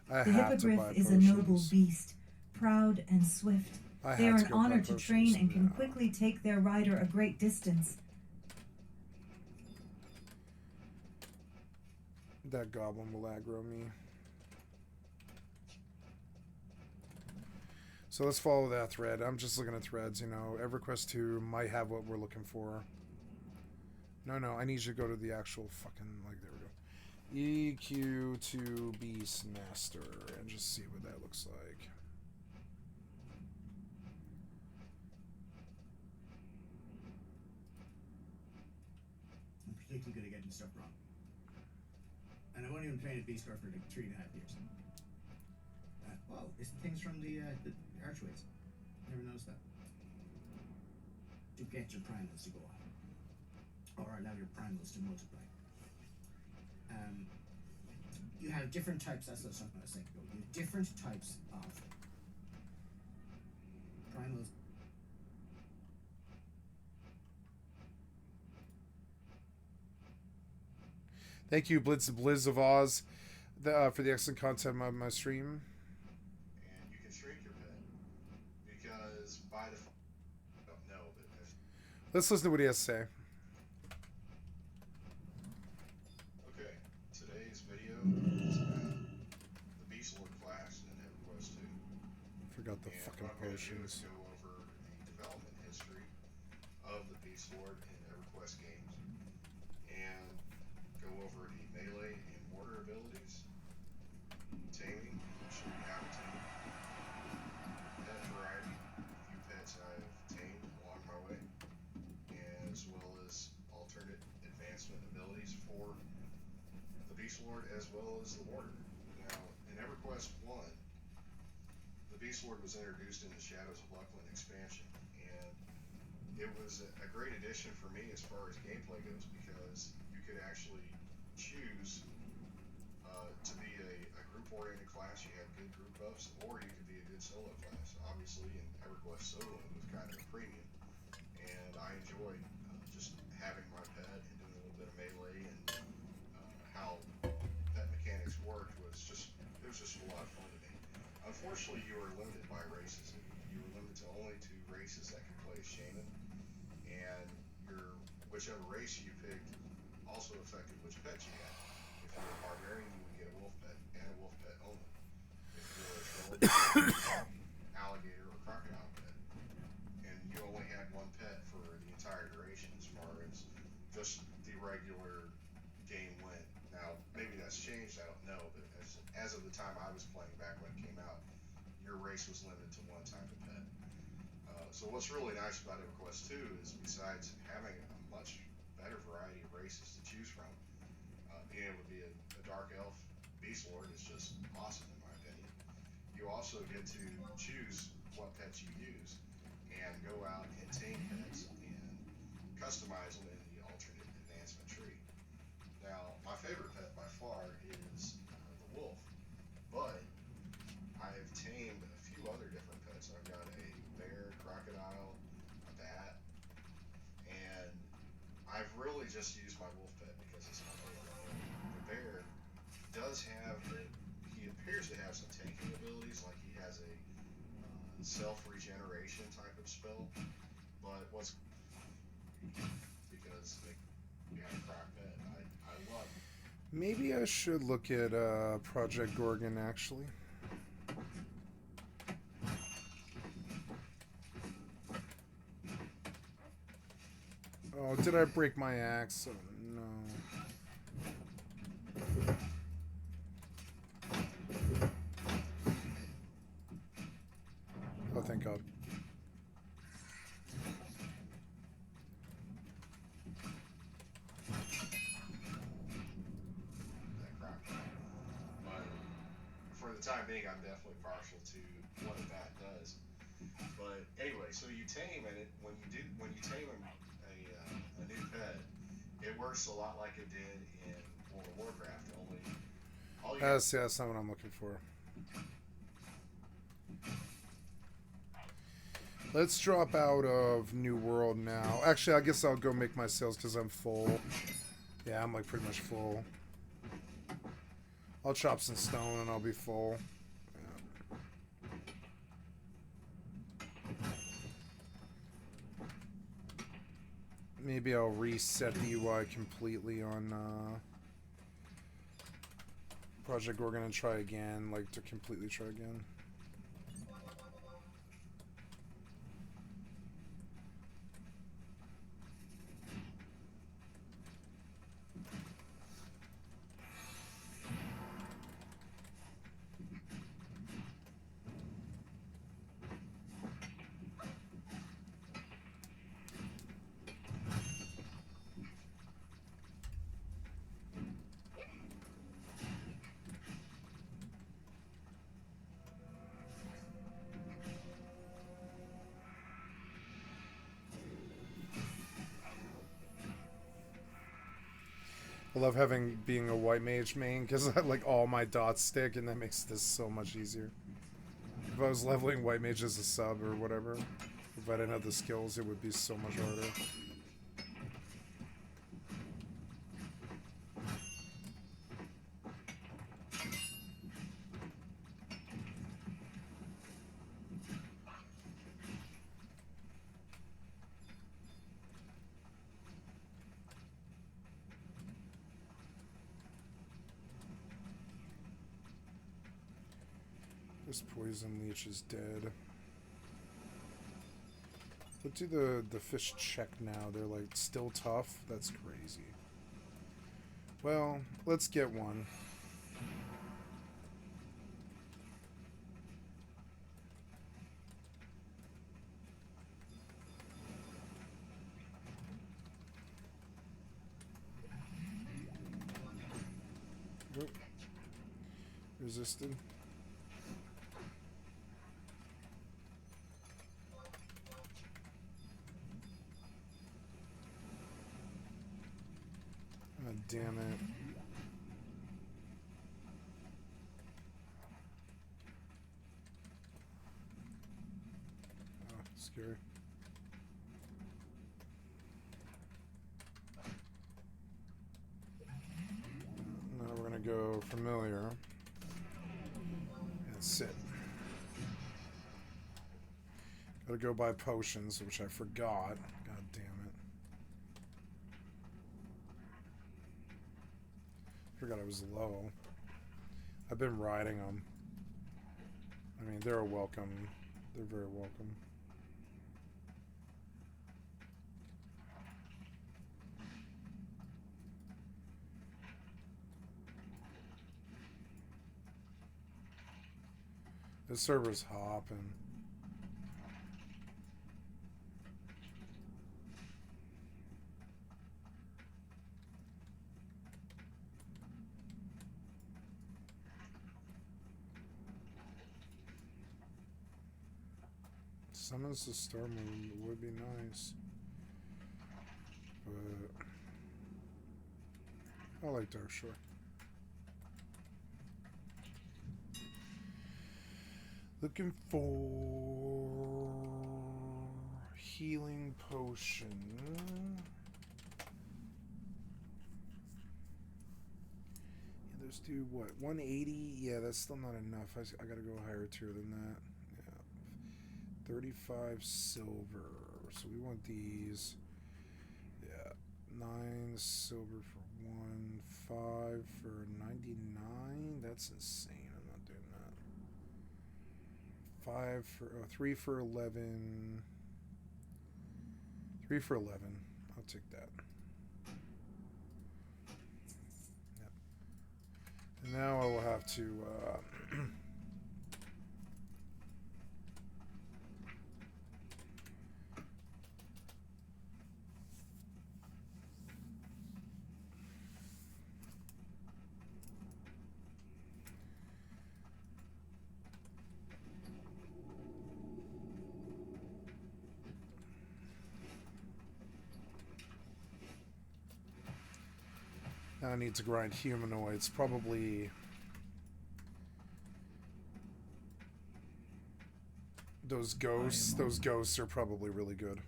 I The have to buy hippogriff is potions. a noble beast, proud and swift. I They have are to an go buy honor to potions train and can now. quickly take their rider a great distance. That goblin will aggro me. So let's follow that thread. I'm just looking at threads, you know. EverQuest 2 might have what we're looking for. No, I need you to go to the actual fucking, like, there we go. EQ to Beastmaster and just see what that looks like. I'm particularly good at getting stuff wrong. And I've only been playing at Beastcore for like 3.5 years. Wow, it's the things from the archways. Never noticed that. To get your primals to go off. Or allow your primals to multiply. You have different types, that's something I was saying ago. You have different types of primals. Thank you, Blizz of Oz, for the excellent content of my stream. And you can shrink your pet because by default, I don't know, but if, Let's listen to what he has to say. okay, today's video is about the Beast Lord class in EverQuest 2. Forgot the And fucking what I'm going to do potions. is go over the development history of the Beast Lord in EverQuest games, and go over the melee and mortar abilities, taming, should you have a tame, pet variety, a few pets I've tamed along my way, as well as alternate advancement abilities for the Beast Lord as well as the Warder. Now, in EverQuest 1, the Beast Lord was introduced in the Shadows of Luckland expansion, and it was a great addition for me as far as gameplay goes, because you could actually choose to be a group-oriented class. You had good group buffs, or you could be a good solo class. Obviously, in EverQuest solo, it was kind of a premium, and I enjoyed just having my pet and doing a little bit of melee, and how pet mechanics worked was just, it was just a lot of fun to me. Unfortunately, you were limited by races. You were limited to only 2 races that could play as Shaman, and whichever race you picked also affected which pet you got. If you were a barbarian, you would get a wolf pet, and a wolf pet only. If you were a troll, you would get an alligator or crocodile pet. And you only had 1 pet for the entire duration as far as just the regular game went. Now, maybe that's changed, I don't know, but as of the time I was playing back when it came out, your race was limited to 1 type of pet. So what's really nice about EverQuest 2 is besides having a much better variety of races to choose from, being able to be a dark elf beast lord is just awesome in my opinion. You also get to choose what pets you use and go out and tame pets and customize them in the alternate advancement tree. Now, my favorite pet by far is the wolf, but I've tamed a few other different pets. I've got a bear, crocodile, a bat, and I've really just used my wolf pet because it's my favorite. The bear does have, he appears to have some tanking abilities, like he has a self-regeneration type of spell, but what's because you have a croc pet, I love it. Maybe I should look at Project Gorgon, actually. Oh, did I break my axe? Oh, no. Oh, thank God. That croc pet. But for the time being, I'm definitely partial to what a bat does. But anyway, so you tame, and when you tame a new pet, it works a lot like it did in World of Warcraft. Only all you That's not what I'm looking for. Let's drop out of New World now. Actually, I guess I'll go make my sales because I'm full. Yeah, I'm like pretty much full. I'll chop some stone and I'll be full. Maybe I'll reset the UI completely on Project Gorgon and try again, like to completely try again. I love being a white mage main because like all my dots stick and that makes this so much easier. If I was leveling white mage as a sub or whatever, if I didn't have the skills, it would be so much harder. This poison leech is dead. What do the fish check now? They're like still tough? That's crazy. Well, let's get one. Oop. Resisted. God damn it. Oh, scary. Now we're gonna go familiar. And sit. Gotta go buy potions, which I forgot. God damn it. Forgot I was low. I've been riding them. I mean, they're welcome. They're very welcome. The server's hopping. Summons the Storm would be nice. But I like Darkshore. Looking for healing potion. Yeah, those do what? 180? Yeah, that's still not enough. I gotta go higher tier than that. Yeah. 35 silver. So we want these. Yeah. 9 silver for 1. 5 for 99? That's insane. 5 for 3 for 11. 3 for 11. I'll take that. Yep. And now I will have to now I need to grind humanoids. Probably those ghosts. Those ghosts are probably really good.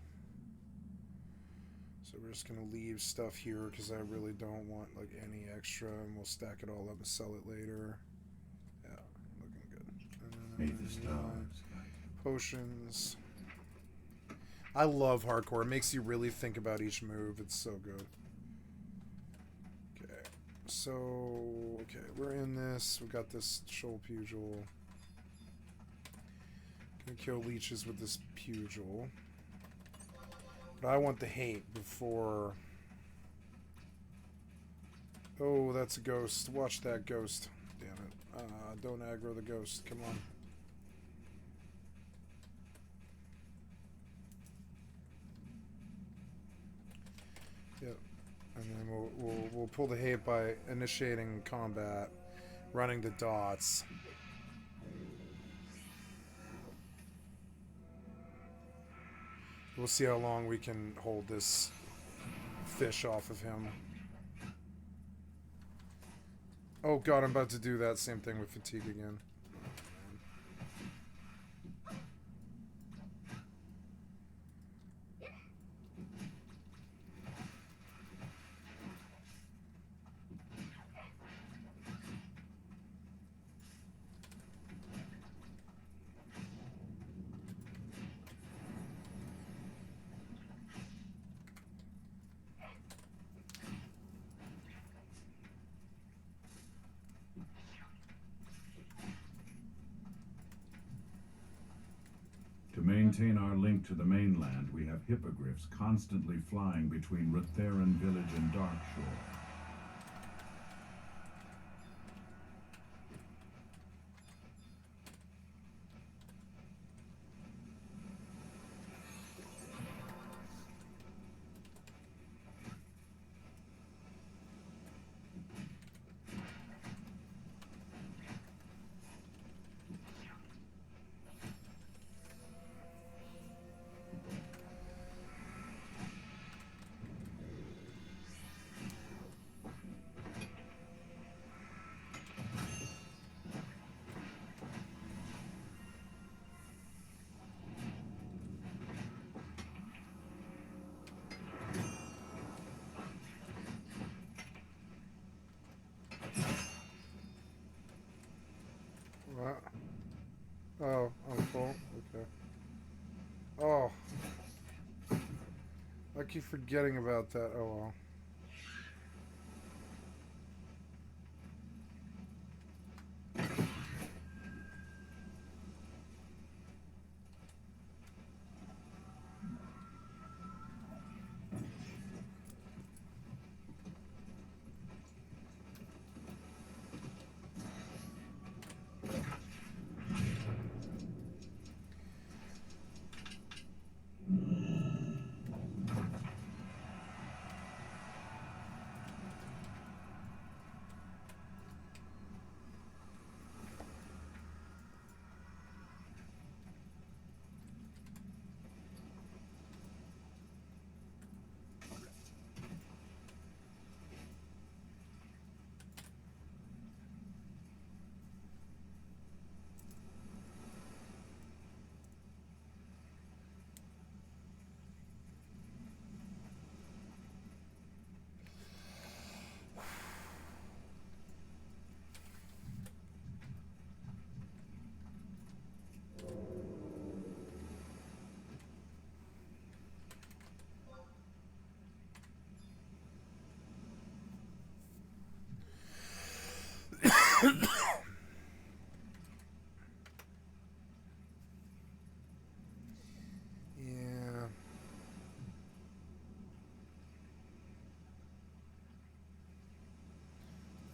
So we're just gonna leave stuff here because I really don't want like any extra, and we'll stack it all up and sell it later. Yeah, looking good. May the stars guide. Potions. I love hardcore. It makes you really think about each move. It's so good. So, okay, we're in this. We got this Shoal Pugil. Gonna kill leeches with this Pugil. But I want the hate before... Oh, that's a ghost. Watch that ghost. Damn it. Don't aggro the ghost. Come on. Yep. And then we'll pull the hate by initiating combat, running the dots. We'll see how long we can hold this fish off of him. Oh god, I'm about to do that same thing with fatigue again. To maintain our link to the mainland, we have hippogriffs constantly flying between Rutheran Village and Darkshore. What? Oh, I'm full? Okay. Oh. I keep forgetting about that. Oh well.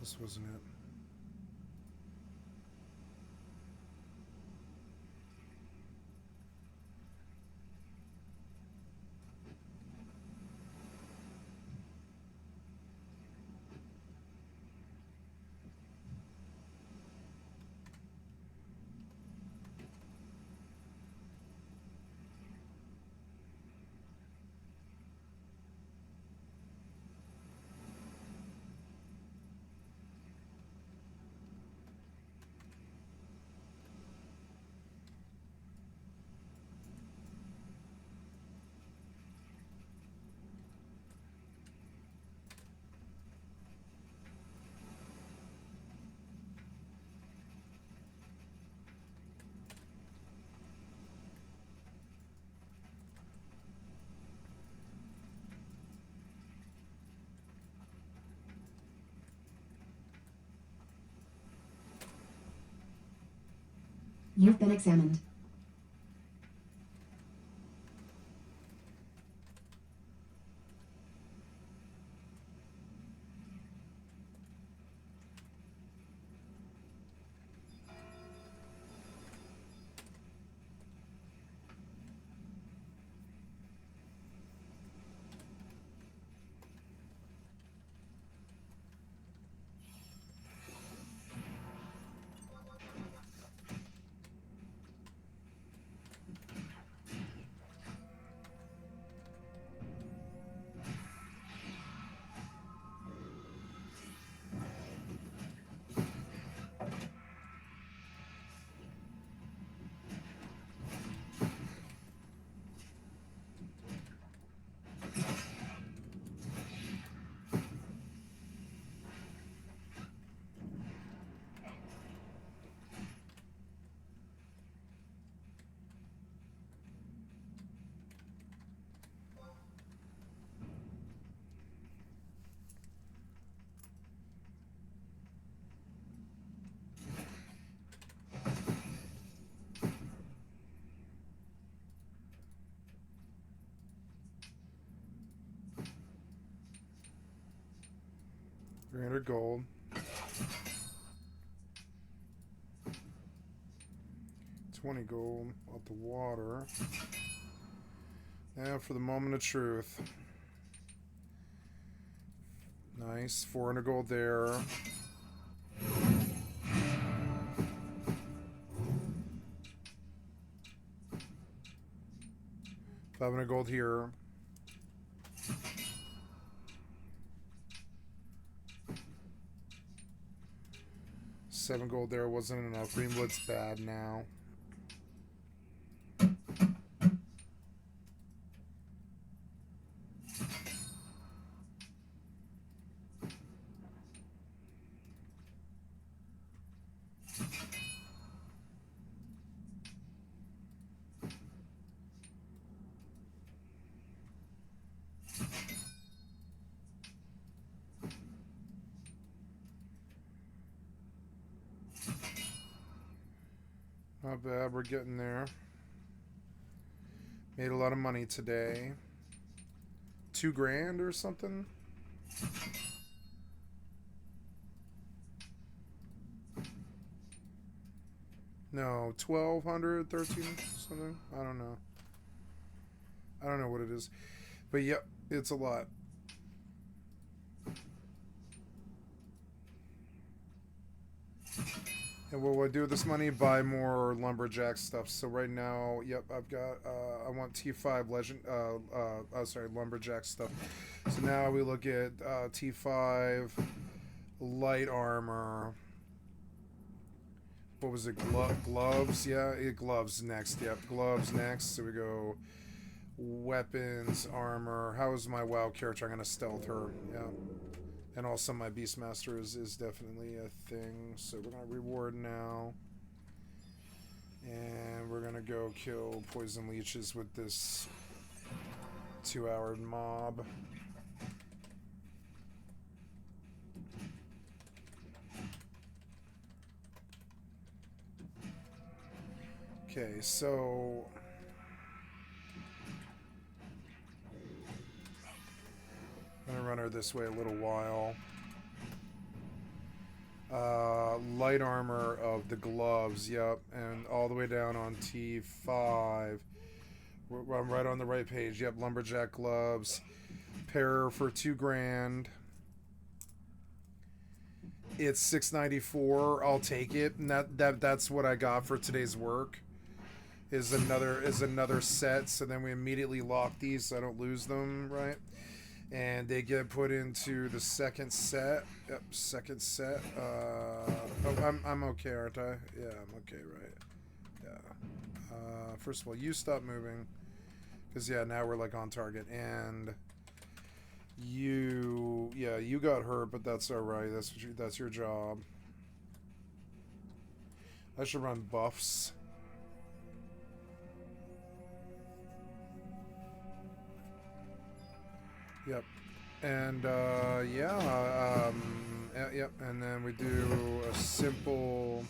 This wasn't it. You've been examined. $300 gold. $20 gold out the water. Now for the moment of truth. Nice. 400 gold there. $500 gold here. $7 gold there wasn't enough. Greenwood's bad now. Not bad, we're getting there. Made a lot of money today. $2 grand or something? No, 1,200, 13, something? I don't know. I don't know what it is. But yep, it's a lot. And what will I do with this money? Buy more lumberjack stuff. So right now, yep, I've got, I want T5 legend, sorry, lumberjack stuff. So now we look at T5 light armor. What was it? Gloves? Yeah, gloves next. Yep, gloves next. So we go weapons, armor. How is my WoW character? I'm going to stealth her. Yeah. And also my Beastmaster is definitely a thing. So we're going to reward now. And we're going to go kill poison leeches with this 2-hour mob. Okay, so I'm gonna run her this way a little while. Light armor of the gloves, yep, and all the way down on T5. I'm right on the right page. Yep, lumberjack gloves, pair for $2,000. It's $694. I'll take it, and that's what I got for today's work. Is another set. So then we immediately lock these so I don't lose them, right? And they get put into the second set. Yep, second set. Oh, I'm okay, aren't I? Yeah, I'm okay, right? Yeah. First of all, you stop moving, because yeah, now we're like on target, and you got hurt, but that's all right. That's your job. I should run buffs. Yep. And yep, and then we do a simple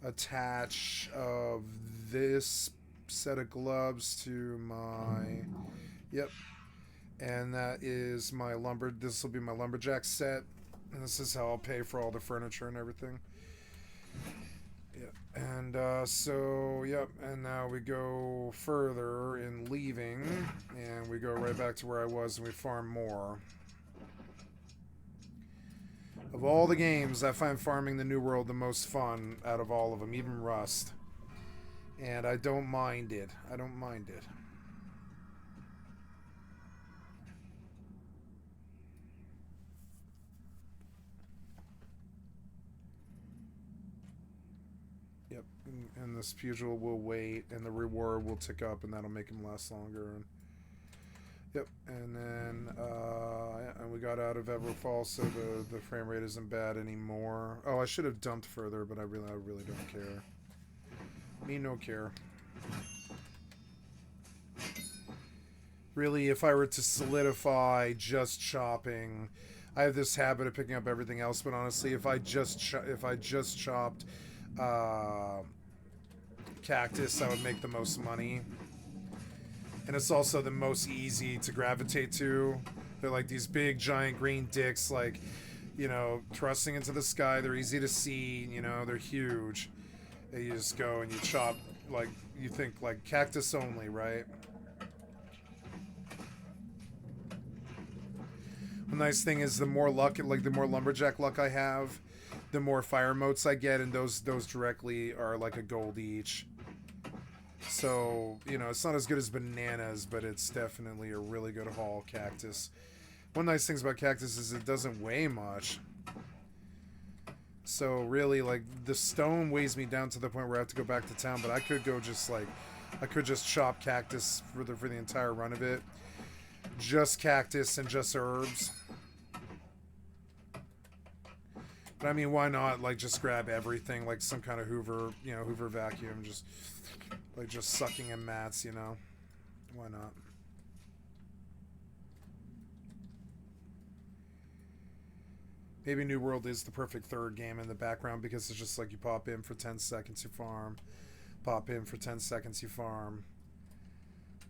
attach of this set of gloves to my, yep, and that is my this will be my lumberjack set, and this is how I'll pay for all the furniture and everything. Yeah, and so yep, and now we go further in leaving, and we go right back to where I was, and we farm more. Of all the games, I find farming the New World the most fun out of all of them, even Rust. And I don't mind it. I don't mind it. Yep, and this pugil will wait, and the reward will tick up, and that'll make him last longer. And yep, and then and we got out of Everfall, so the frame rate isn't bad anymore. Oh, I should have dumped further, but I really don't care. Me no care. Really, if I were to solidify just chopping, I have this habit of picking up everything else. But honestly, if I just chopped cactus, I would make the most money. And it's also the most easy to gravitate to. They're like these big, giant green dicks, like, you know, thrusting into the sky. They're easy to see, you know, they're huge. And you just go and you chop, like, you think, like, cactus only, right? The nice thing is the more luck, like, the more lumberjack luck I have, the more fire motes I get, and those directly are like a gold each. So, you know, it's not as good as bananas, but it's definitely a really good haul, cactus. One nice thing about cactus is it doesn't weigh much. So really, like, the stone weighs me down to the point where I have to go back to town, but I could go just, like, I could just chop cactus for the entire run of it. Just cactus and just herbs. But I mean, why not, like, just grab everything, like some kind of Hoover, you know, Hoover vacuum, just, like, just sucking in mats, you know? Why not? Maybe New World is the perfect third game in the background because it's just like you pop in for 10 seconds, you farm. Pop in for 10 seconds, you farm.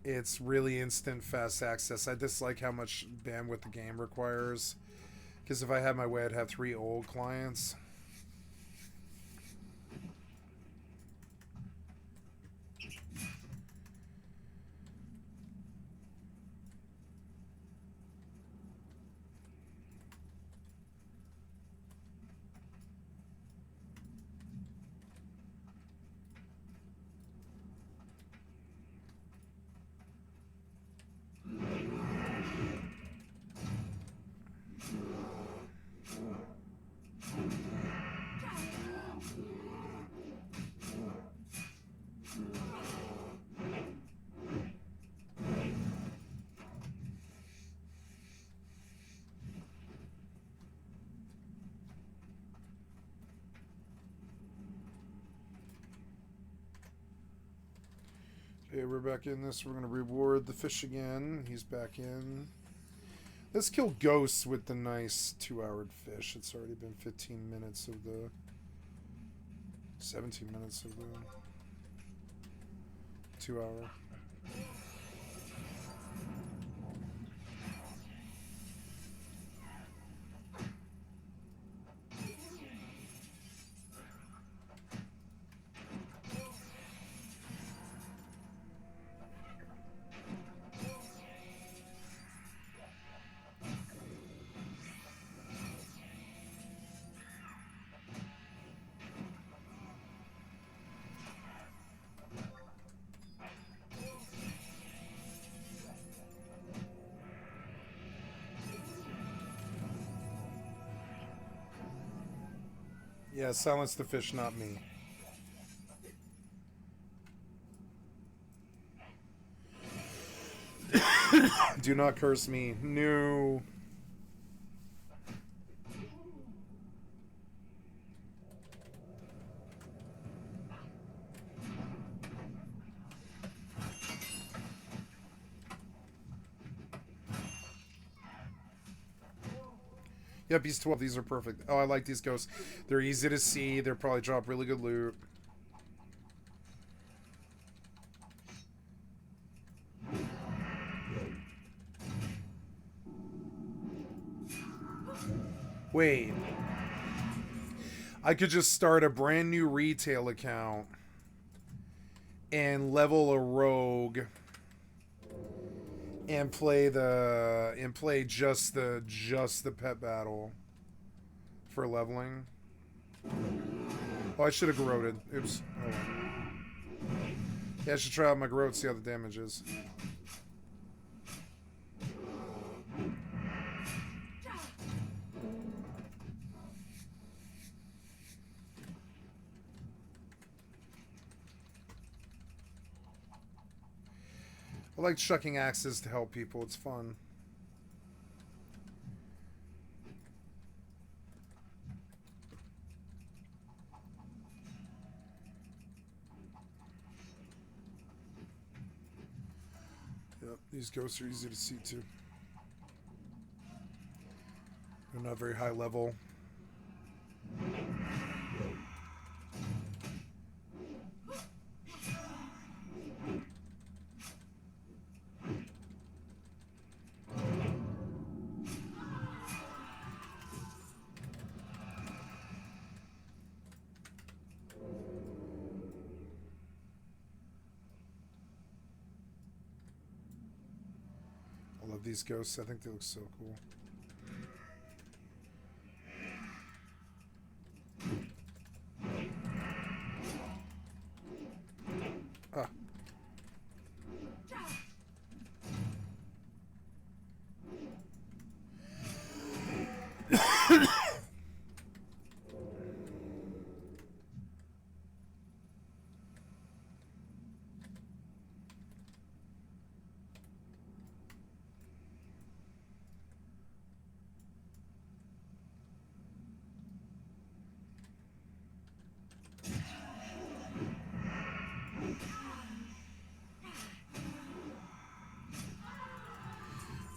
It's really instant, fast access. I dislike how much bandwidth the game requires. Because if I had my way, I'd have 3 old clients. Okay, we're back in this. We're going to reward the fish again. He's back in. Let's kill ghosts with the nice 2-houred fish. It's already been 15 minutes of the... 17 minutes of the 2-hour. Yeah, silence the fish, not me. Do not curse me. No. Yep, he's 12. These are perfect. Oh, I like these ghosts. They're easy to see. They'll probably drop really good loot. Wait. I could just start a brand new retail account and level a rogue and play just the pet battle for leveling. Oh, I should have garroted. Oops. Hold on. Yeah, I should try out my garrote, see how the damage is. I like chucking axes to help people. It's fun. Yep, these ghosts are easy to see too. They're not very high level. I love these ghosts. I think they look so cool. Ah.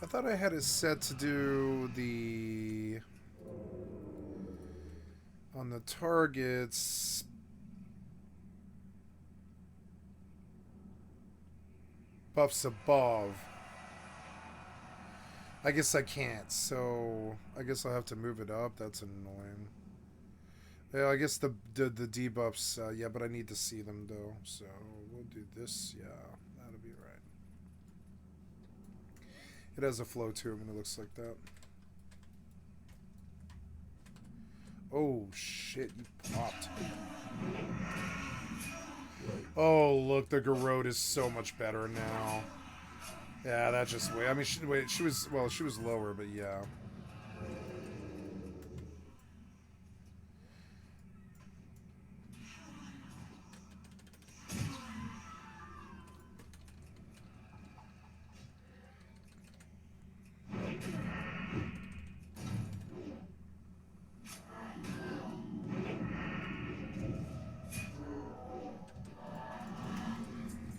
I thought I had it set to do the on the targets buffs above. I guess I can't, so I guess I'll have to move it up. That's annoying. Yeah, I guess the debuffs, yeah, but I need to see them though, so we'll do this. Yeah, that'll be right. It has a flow to it when it looks like that. Oh shit, you popped. Oh look, the garrote is so much better now. Yeah, that's just way. I mean, she was lower, but yeah.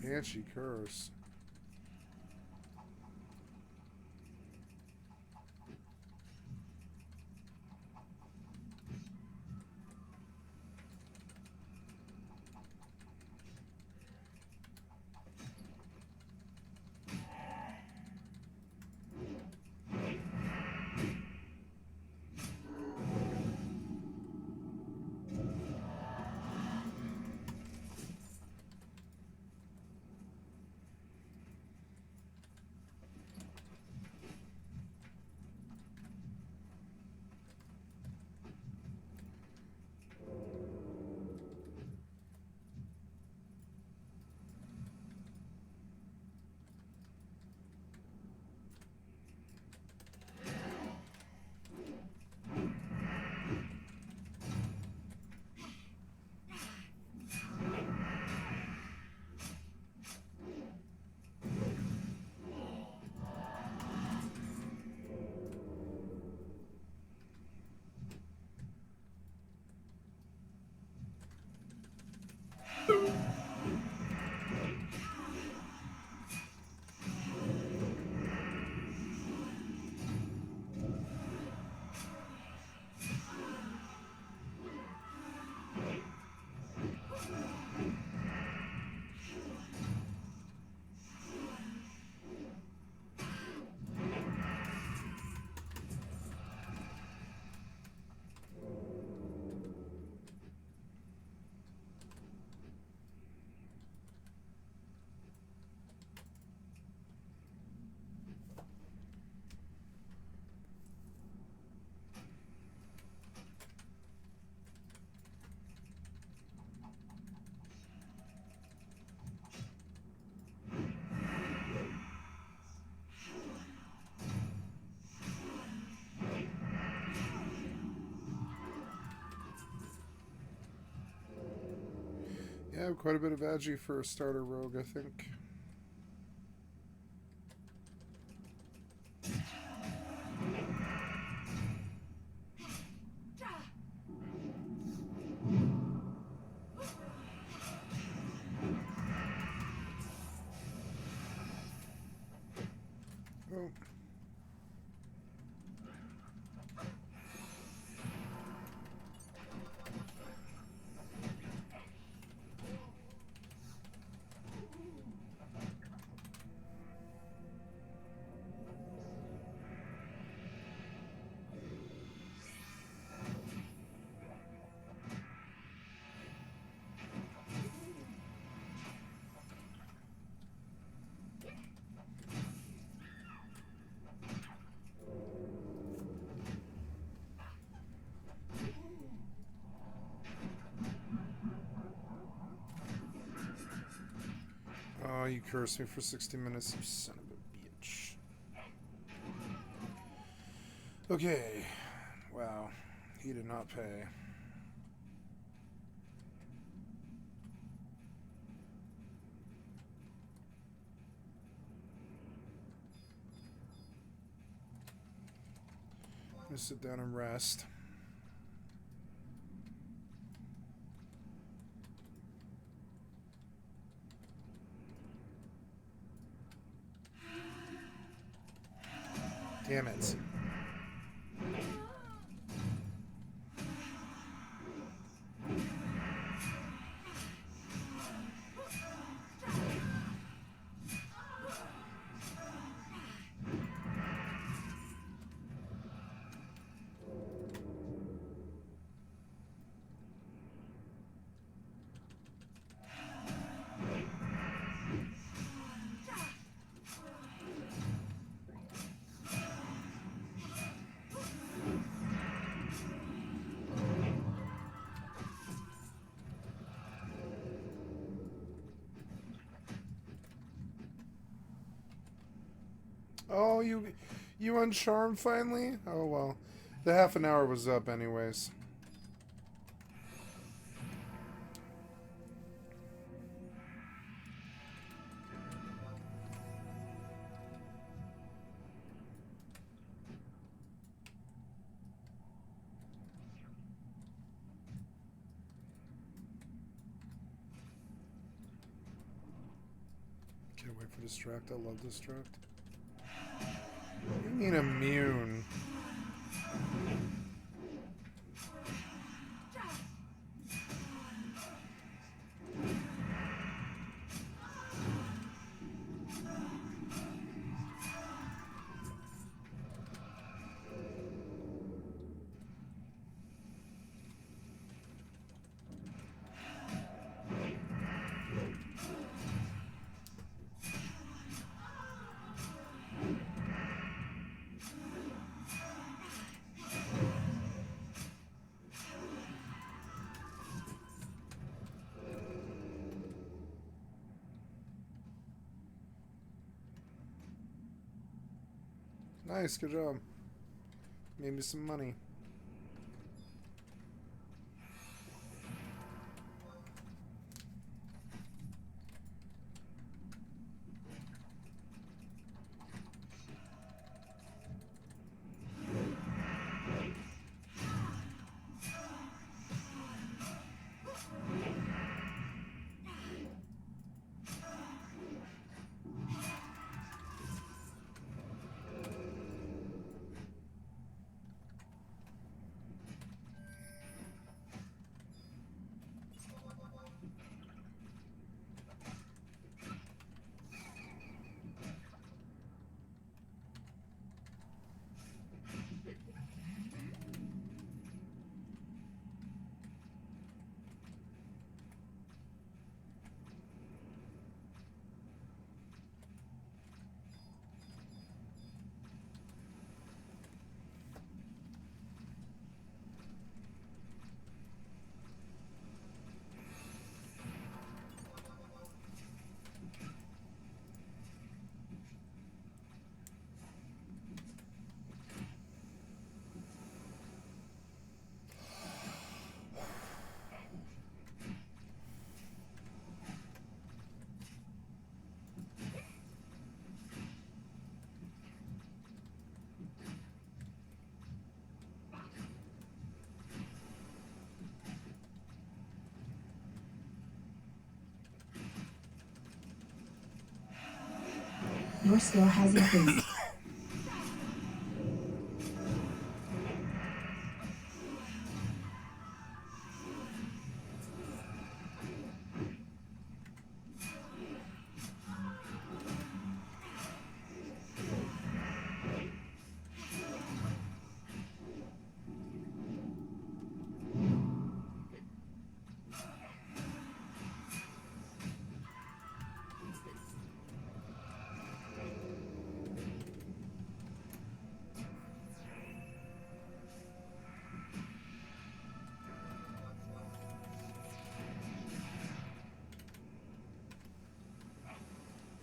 Banshee curse. Yeah, quite a bit of agi for a starter rogue, I think. Oh. Oh, you cursed me for 60 minutes, you son of a bitch. Okay. Wow. He did not pay. I'm gonna sit down and rest. Damn it. Oh, you uncharmed finally? Oh well. The half an hour was up anyways. Can't wait for Distract. I love Distract. You mean immune? Nice, good job. Made me some money. Your skill has increased.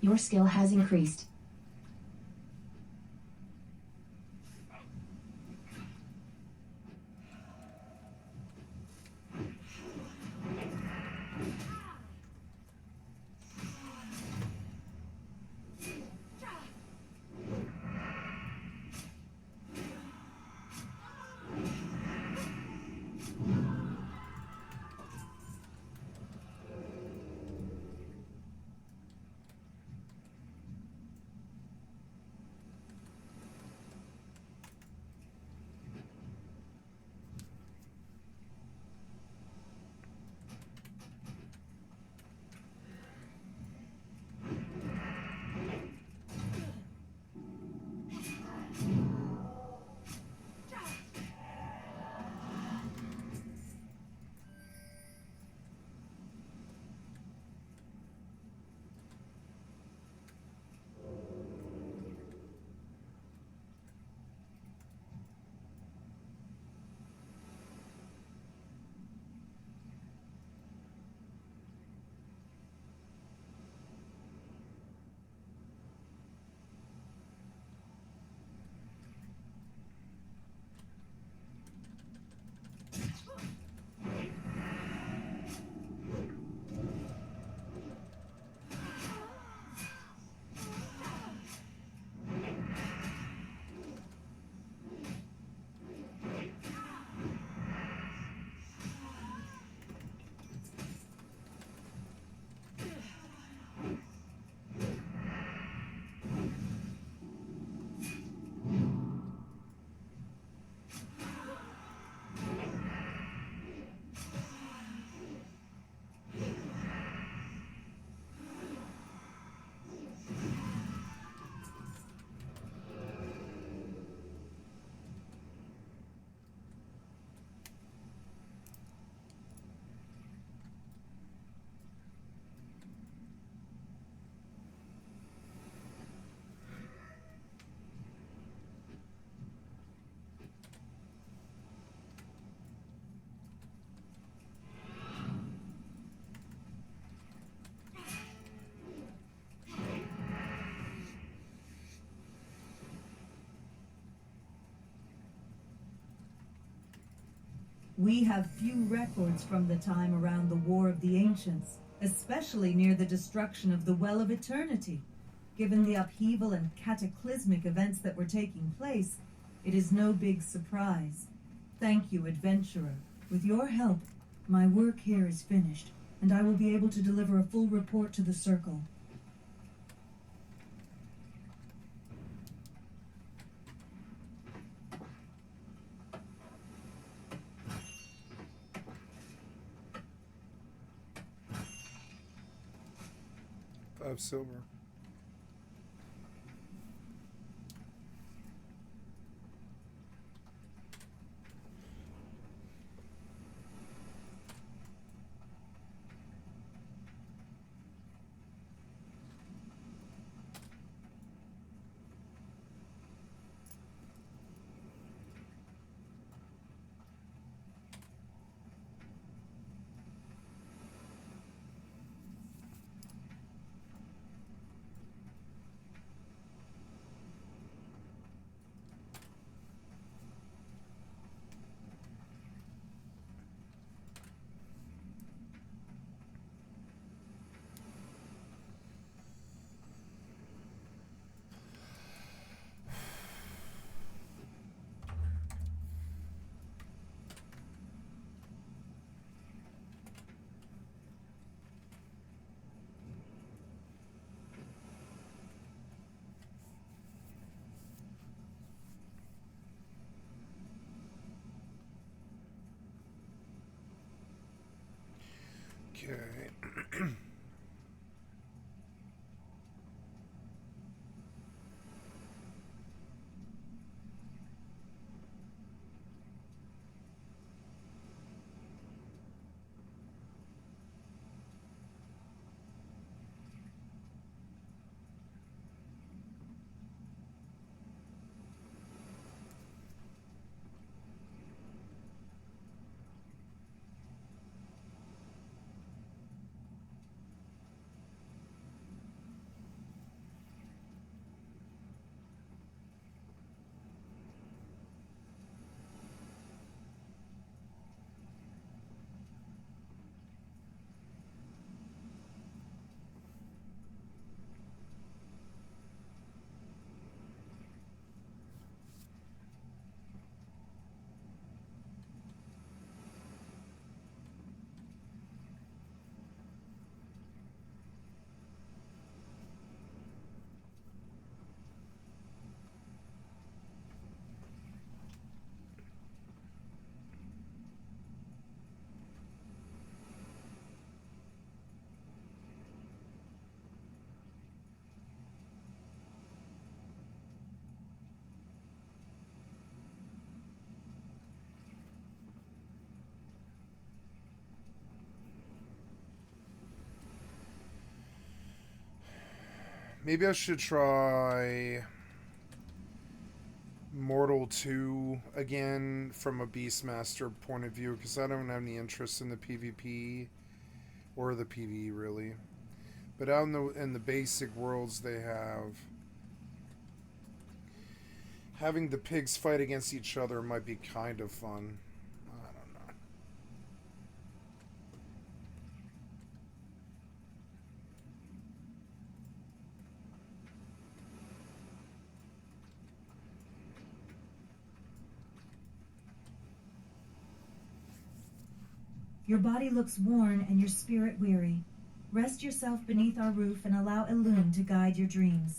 Your skill has increased. We have few records from the time around the War of the Ancients, especially near the destruction of the Well of Eternity. Given the upheaval and cataclysmic events that were taking place, it is no big surprise. Thank you, adventurer. With your help, my work here is finished, and I will be able to deliver a full report to the Circle. Five silver. Maybe I should try Mortal 2 again from a Beastmaster point of view, because I don't have any interest in the PvP or the PvE really. But out in the basic worlds they have, having the pigs fight against each other might be kind of fun. I don't know. Your body looks worn and your spirit weary. Rest yourself beneath our roof and allow Elune to guide your dreams.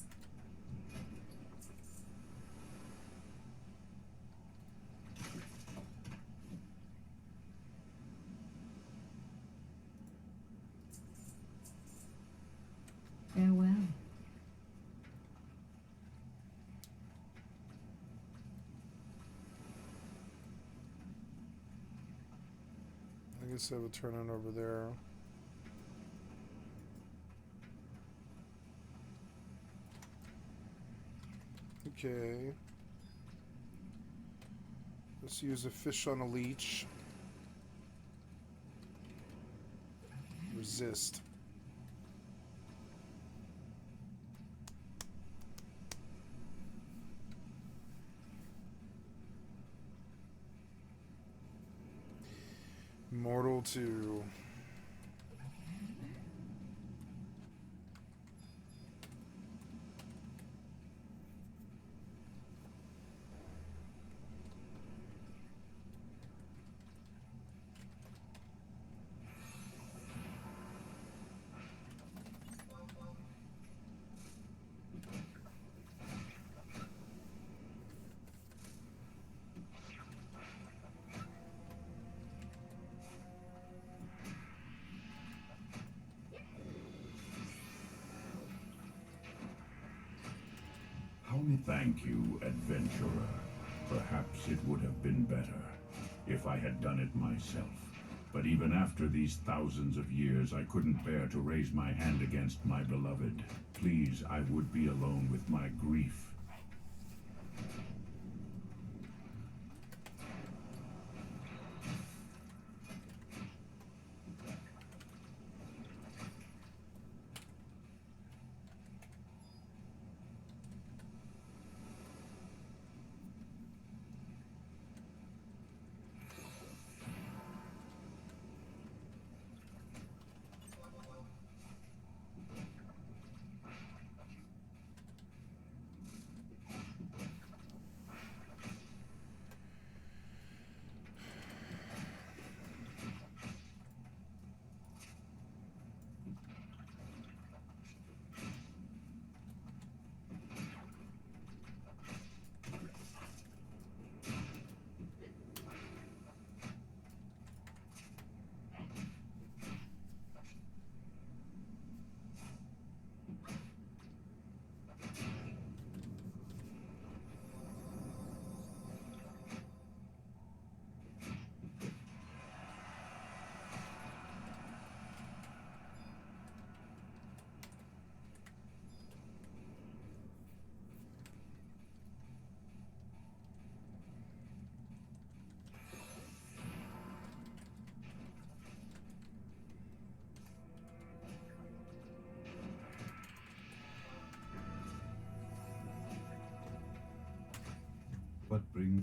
Farewell. I guess I would turn it over there. Okay. Let's use a fish on a leech. Resist. Mortal 2. Thank you, adventurer. Perhaps it would have been better if I had done it myself. But even after these thousands of years, I couldn't bear to raise my hand against my beloved. Please, I would be alone with my grief.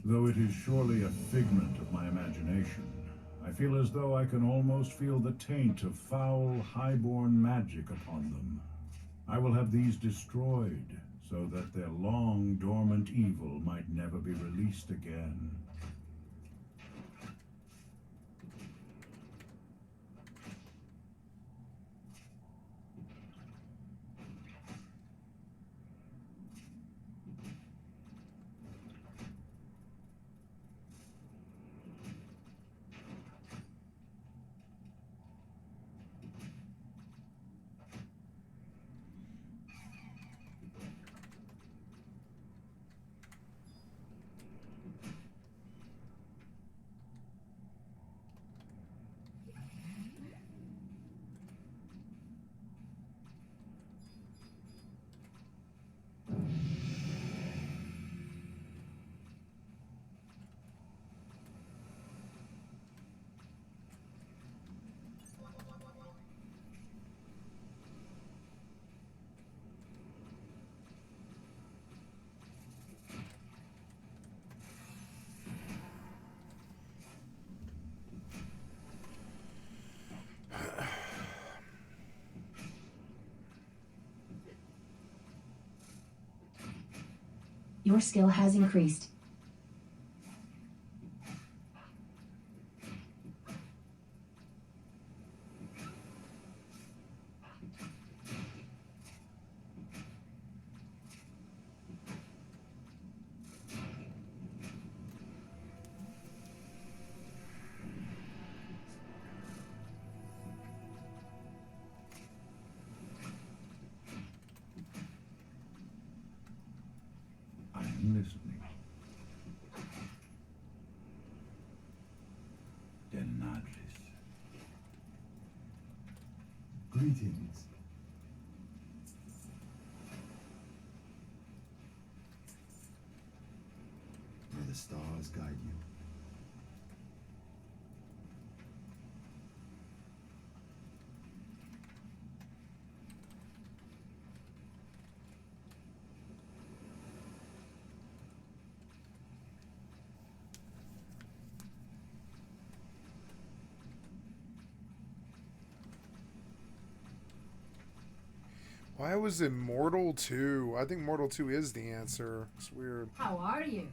Though it is surely a figment of my imagination, I feel as though I can almost feel the taint of foul, highborn magic upon them. I will have these destroyed, so that their long dormant evil might never be released again. Your skill has increased. I am listening. Denadris. Greetings. May the stars guide you. Why was it Mortal 2? I think Mortal 2 is the answer. It's weird. How are you?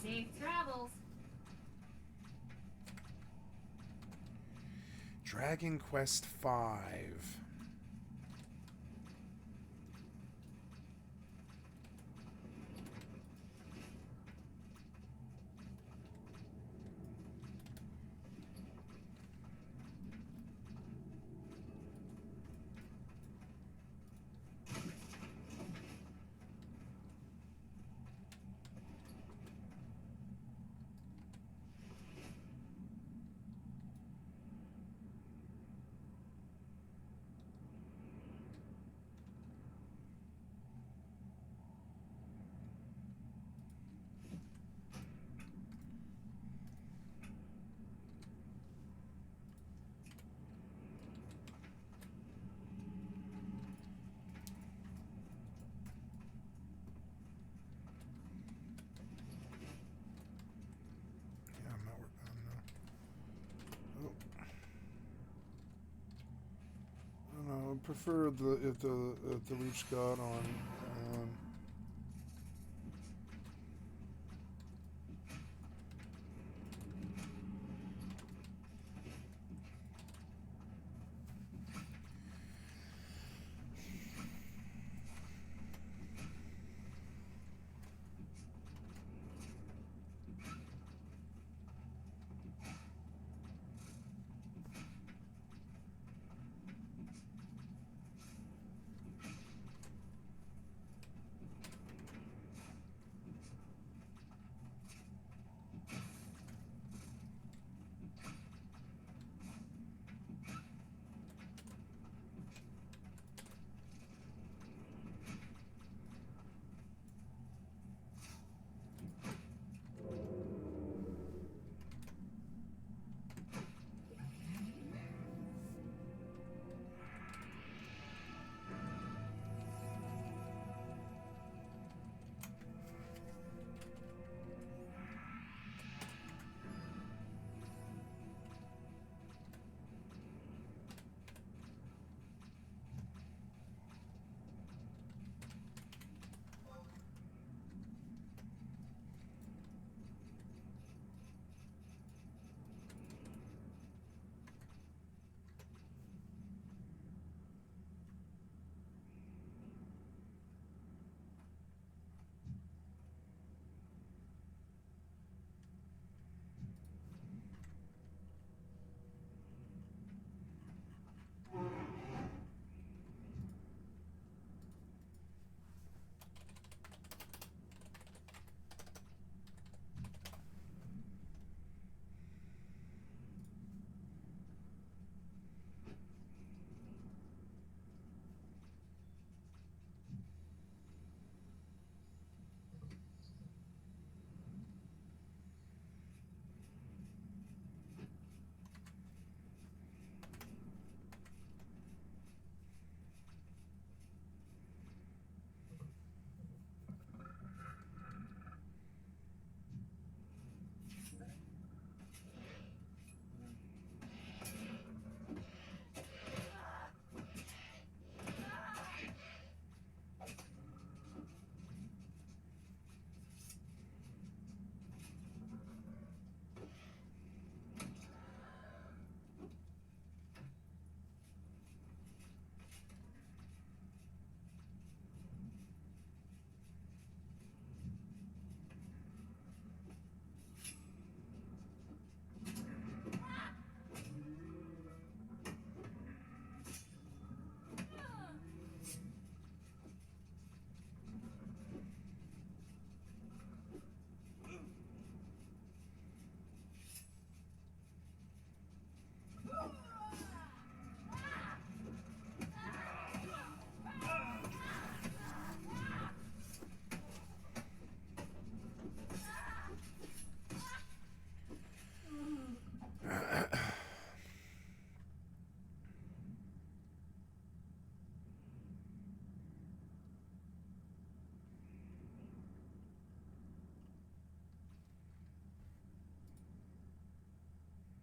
Safe travels. Dragon Quest V. Yeah, I'm not working on no. Oh. I don't know. I prefer if the Leech God on.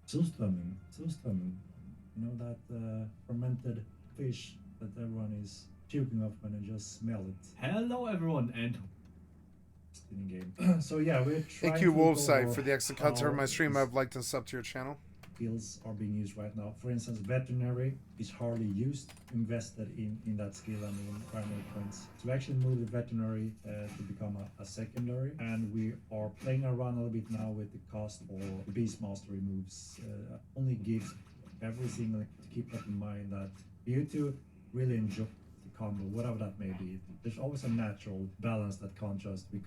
Surströmming. Surströmming. You know that fermented fish that everyone is puking off when they just smell it. Hello everyone and in game. So yeah, we're trying Thank you, to Wolfsight, go for the extra content of how my stream. these I've liked and sub to your channel. skills are being used right now. For instance, veterinary is hardly used, invested in that skill and in primary points. So we actually moved the veterinary to become a secondary, and we are playing around a little bit now with the cost for the Beastmaster removes. Only gives every single, to keep that in mind that you to really enjoy the combo, whatever that may be. There's always a natural balance that can't just, we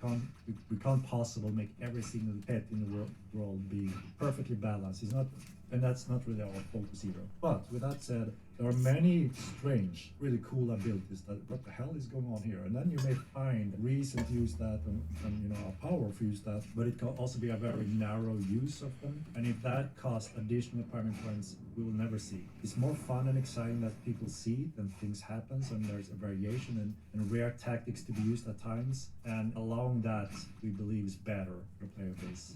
can't possibly make every single pet in the world be perfectly balanced. It's not, and that's not really our focus either. But with that said, there are many strange, really cool abilities that what the hell is going on here? And then you may find reason to use that and you know a power to use that, but it can also be a very narrow use of them. And if that costs additional primary points, we will never see. It's more fun and exciting that people see it and things happens and there's a variation and rare tactics to be used at times. And allowing that we believe is better for player base.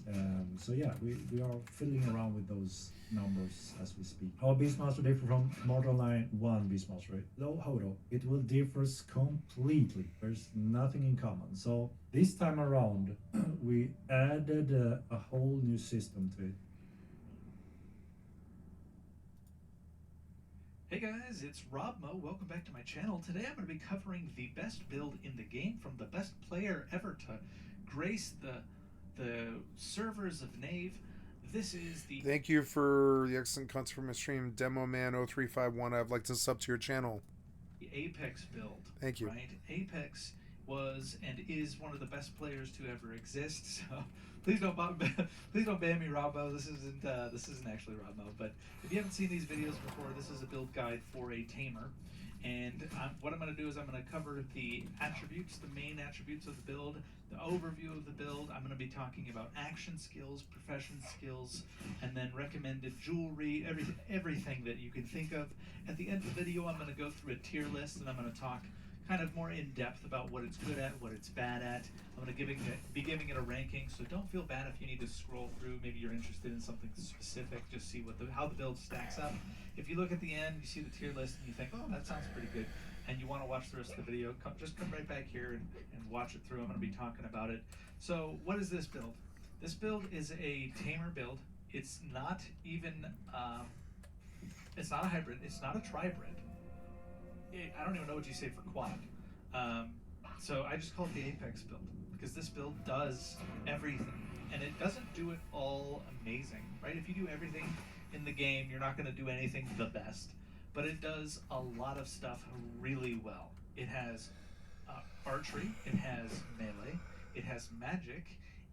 So yeah, we are fiddling around with those numbers as we speak. How Beastmaster differ from Mortal Line 1 Beastmaster? No, Hodo. It will differ completely. There's nothing in common. So this time around, we added a whole new system to it. Hey guys, it's Rob Mo. Welcome back to my channel. Today I'm going to be covering the best build in the game from the best player ever to grace the servers of Knave. This is the... Thank you for the excellent content from my stream, Demoman0351. I'd like to sub to your channel. The Apex build. Thank you. Right? Apex was and is one of the best players to ever exist. So please don't ban me, Robbo. This isn't actually Robbo. But if you haven't seen these videos before, this is a build guide for a tamer. And what I'm going to do is I'm going to cover the attributes, the main attributes of the build, the overview of the build. I'm going to be talking about action skills, profession skills, and then recommended jewelry, everything that you can think of. At the end of the video, I'm going to go through a tier list, and I'm going to talk kind of more in depth about what it's good at, what it's bad at. I'm going to be giving it a ranking, so don't feel bad if you need to scroll through. Maybe you're interested in something specific, just see how the build stacks up. If you look at the end, you see the tier list, and you think, oh, that sounds pretty good, and you want to watch the rest of the video, just come right back here and watch it through. I'm going to be talking about it. So what is this build? This build is a tamer build. It's not even, it's not a hybrid, it's not a tribrid. I don't even know what you say for quad. So I just call it the Apex build because this build does everything, and it doesn't do it all amazing, right? If you do everything in the game, you're not going to do anything the best, but it does a lot of stuff really well. It has archery, it has melee, it has magic,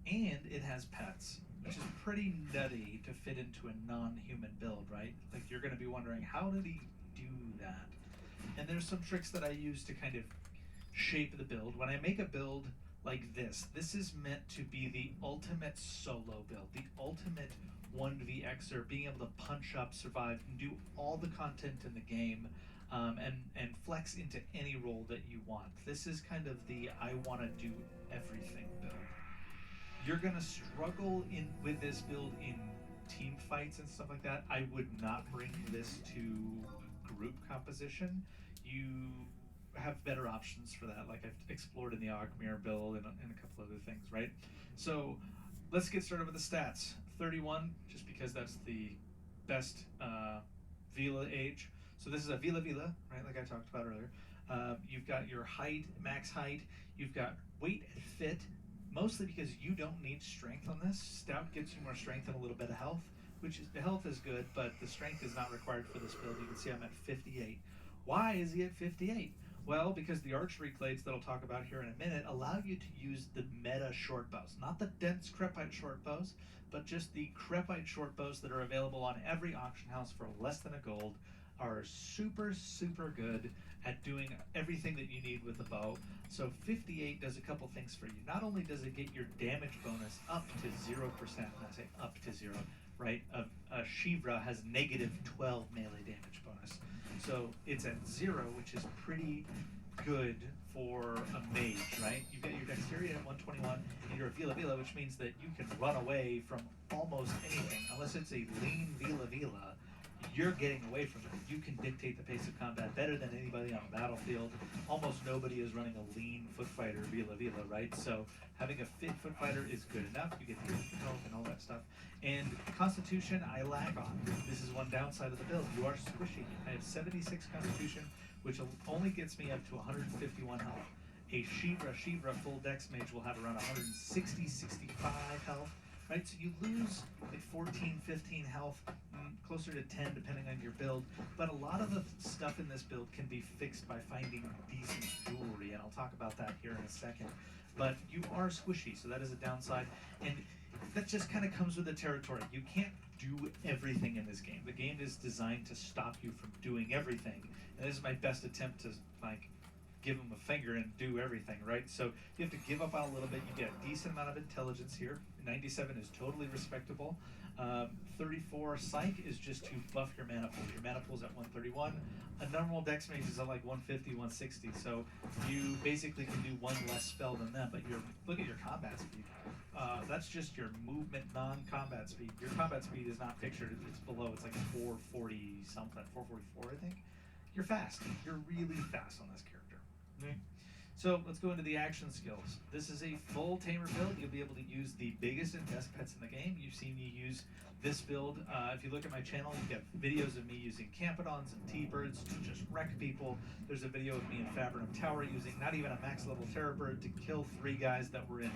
and it has pets, which is pretty nutty to fit into a non-human build, right? Like you're going to be wondering, how did he do that? And there's some tricks that I use to kind of shape the build. When I make a build like this is meant to be the ultimate solo build, the ultimate 1vxer, being able to punch up, survive, and do all the content in the game, and flex into any role that you want. This is kind of the I want to do everything build. You're gonna struggle with this build in team fights and stuff like that. I would not bring this to group composition. You have better options for that, like I've explored in the Ogmir build and a couple other things, right? So let's get started with the stats. 31, just because that's the best Vila age. So this is a Vila, right, like I talked about earlier. You've got your height, max height. You've got weight and fit, mostly because you don't need strength on this. Stout gives you more strength and a little bit of health, which is, the health is good, but the strength is not required for this build. You can see I'm at 58. Why is he at 58? Well, because the archery clades that I'll talk about here in a minute allow you to use the meta short bows. Not the dense crepite short bows, but just the crepite short bows that are available on every auction house for less than a gold are super, super good at doing everything that you need with the bow. So 58 does a couple things for you. Not only does it get your damage bonus up to 0%, when I say up to 0, right? A Shivra has -12 melee damage bonus. So it's at 0, which is pretty good for a mage, right? You've got your dexterity at 121, and you're a Vila Vila, which means that you can run away from almost anything. Unless it's a lean Vila Vila, you're getting away from it. You can dictate the pace of combat better than anybody on the battlefield. Almost nobody is running a lean foot fighter Vila Vila, right? So having a fit foot fighter is good enough. You get the health and all that stuff. And Constitution, I lag on. This is one downside of the build. You are squishy. I have 76 Constitution, which only gets me up to 151 health. A Shivra full dex mage will have around 160, 65 health. Right, so you lose like 14, 15 health, closer to 10 depending on your build, but a lot of the stuff in this build can be fixed by finding decent jewelry, and I'll talk about that here in a second. But you are squishy, so that is a downside, and that just kind of comes with the territory. You can't do everything in this game. The game is designed to stop you from doing everything, and this is my best attempt to like give them a finger and do everything, right? So you have to give up on a little bit. You get a decent amount of intelligence here. 97 is totally respectable. 34 psych is just to buff your mana pool. Your mana pool's at 131. A normal dex mage is at like 150, 160. So you basically can do one less spell than them, but look at your combat speed. That's just your movement non-combat speed. Your combat speed is not pictured, it's below. It's like 440 something, 444 I think. You're fast. You're really fast on this character. Okay. So let's go into the action skills. This is a full tamer build. You'll be able to use the biggest and best pets in the game. You've seen me use this build. If you look at my channel, you get videos of me using Campodons and T-Birds to just wreck people. There's a video of me in Fabrinum Tower using not even a max level Terror Bird to kill 3 guys that were in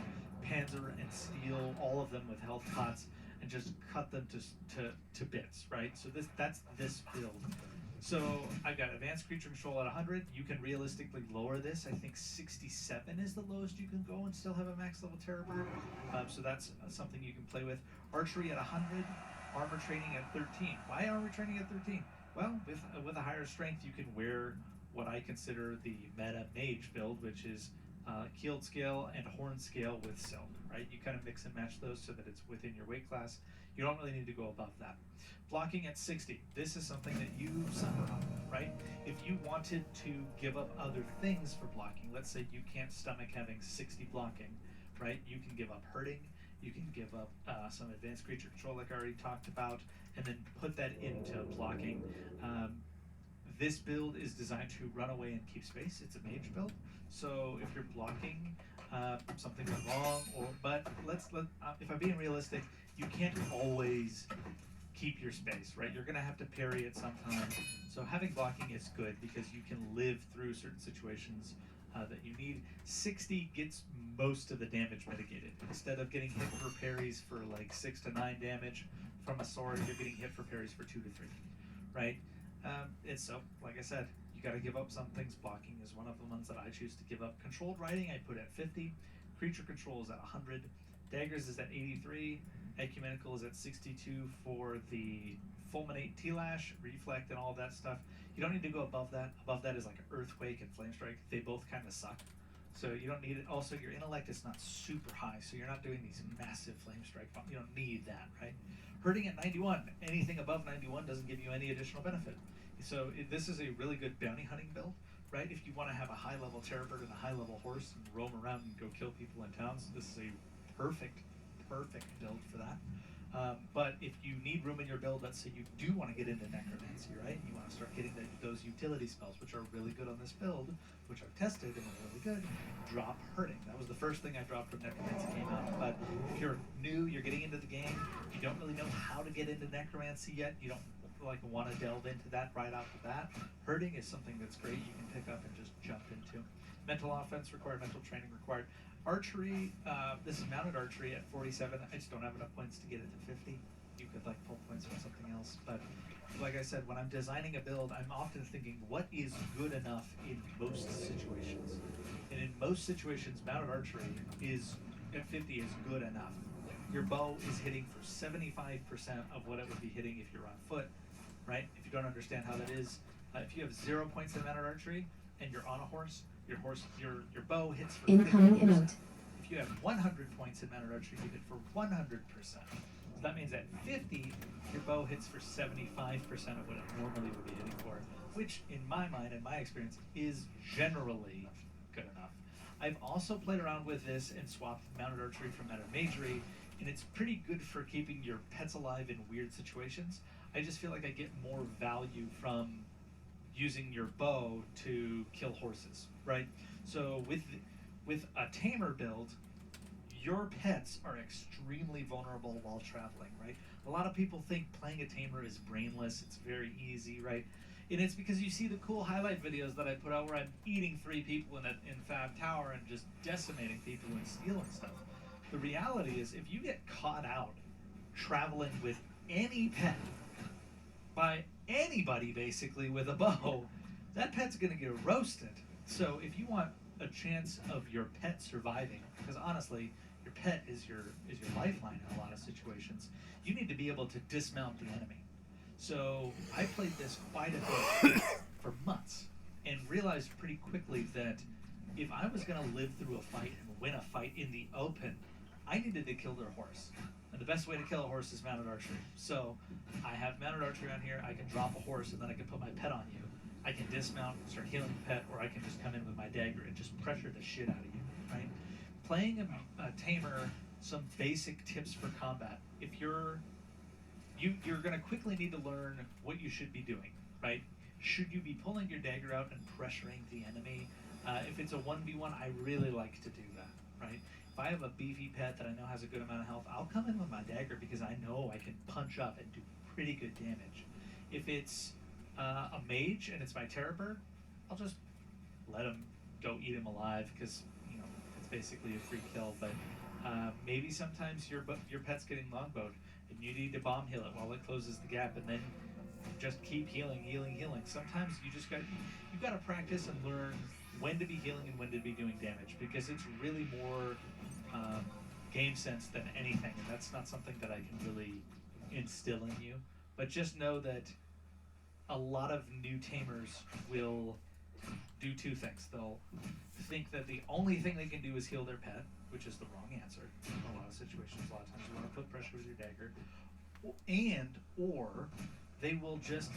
Panzer and Steel, all of them with health pots, and just cut them to bits, right? So that's this build. So I've got advanced creature control at 100. You can realistically lower this. I think 67 is the lowest you can go and still have a max level Terror Bird. So that's something you can play with. Archery at 100. Armor training at 13. Why armor training at 13? Well, with a higher strength, you can wear what I consider the meta mage build, which is keeled scale and horn scale with silk, right? You kind of mix and match those so that it's within your weight class. You don't really need to go above that. Blocking at 60. This is something that you suffer on, right? If you wanted to give up other things for blocking, let's say you can't stomach having 60 blocking, right? You can give up hurting, you can give up some advanced creature control like I already talked about, and then put that into blocking. This build is designed to run away and keep space. It's a mage build, so if you're blocking, something went wrong, but if I'm being realistic, you can't always keep your space, right? You're gonna have to parry at some time. So having blocking is good because you can live through certain situations that you need. 60 gets most of the damage mitigated. Instead of getting hit for parries for like 6 to 9 damage from a sword, you're getting hit for parries for 2 to 3, right? And so, like I said, you gotta give up some things. Blocking is one of the ones that I choose to give up. Controlled riding, I put at 50. Creature control is at 100. Daggers is at 83. Ecumenical is at 62 for the Fulminate, T-Lash, Reflect, and all of that stuff. You don't need to go above that. Above that is like Earthquake and Flame Strike. They both kind of suck. So you don't need it. Also, your intellect is not super high, so you're not doing these massive Flame Strike. You don't need that, right? Hurting at 91. Anything above 91 doesn't give you any additional benefit. So this is a really good bounty hunting build, right? If you want to have a high-level Terror Bird and a high-level horse and roam around and go kill people in towns, this is a perfect build for that. But if you need room in your build, let's say you do want to get into necromancy, right? You want to start getting those utility spells, which are really good on this build, which I've tested and are really good. Drop hurting. That was the first thing I dropped when necromancy came out. But if you're new, you're getting into the game, you don't really know how to get into necromancy yet, you don't like want to delve into that right off the bat, hurting is something that's great. You can pick up and just jump into. Mental offense required, mental training required. Archery, this is mounted archery at 47. I just don't have enough points to get it to 50. You could like pull points from something else, but like I said, when I'm designing a build, I'm often thinking what is good enough in most situations. And in most situations, mounted archery is at 50 is good enough. Your bow is hitting for 75% of what it would be hitting if you're on foot, right? If you don't understand how that is, if you have 0 points in mounted archery and you're on a horse, your bow hits for Incoming 50%. emote. If you have 100 points in mounted archery, you hit for 100%. So that means at 50, your bow hits for 75% of what it normally would be hitting for, which in my mind and my experience is generally good enough. I've also played around with this and swapped mounted archery for mounted magery, and it's pretty good for keeping your pets alive in weird situations. I just feel like I get more value from using your bow to kill horses, right? So with a tamer build, your pets are extremely vulnerable while traveling, right? A lot of people think playing a tamer is brainless, it's very easy, right? And it's because you see the cool highlight videos that I put out where I'm eating 3 people in Fab Tower and just decimating people and stealing stuff. The reality is, if you get caught out traveling with any pet, by anybody basically with a bow, that pet's gonna get roasted. So if you want a chance of your pet surviving, because honestly, your pet is your lifeline in a lot of situations, you need to be able to dismount the enemy. So I played this quite a bit for months and realized pretty quickly that if I was going to live through a fight and win a fight in the open, I needed to kill their horse. And the best way to kill a horse is mounted archery. So I have mounted archery on here, I can drop a horse and then I can put my pet on you. I can dismount, start healing the pet, or I can just come in with my dagger and just pressure the shit out of you, right? Playing a tamer, some basic tips for combat. If you're going to quickly need to learn what you should be doing, right? Should you be pulling your dagger out and pressuring the enemy? If it's a 1v1, I really like to do that, right? If I have a beefy pet that I know has a good amount of health, I'll come in with my dagger because I know I can punch up and do pretty good damage. If it's a mage and it's my terror bird, I'll just let him go eat him alive because, you know, it's basically a free kill. But maybe sometimes your pet's getting longbowed and you need to bomb heal it while it closes the gap, and then just keep healing. Sometimes you got to practice and learn when to be healing and when to be doing damage, because it's really more game sense than anything, and that's not something that I can really instill in you. But just know that a lot of new tamers will do 2 things. They'll think that the only thing they can do is heal their pet, which is the wrong answer in a lot of situations. A lot of times you want to put pressure with your dagger, or they will just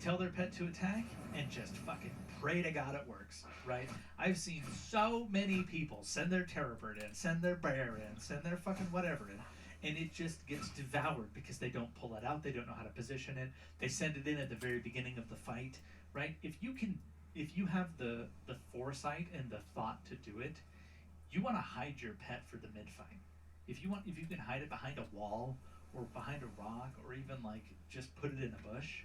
tell their pet to attack and just fucking pray to God it works, right? I've seen so many people send their terror bird in, send their bear in, send their fucking whatever in, and it just gets devoured because they don't pull it out, they don't know how to position it, they send it in at the very beginning of the fight, right? If you have the foresight and the thought to do it, you want to hide your pet for the mid-fight. If you can hide it behind a wall or behind a rock, or even like just put it in a bush,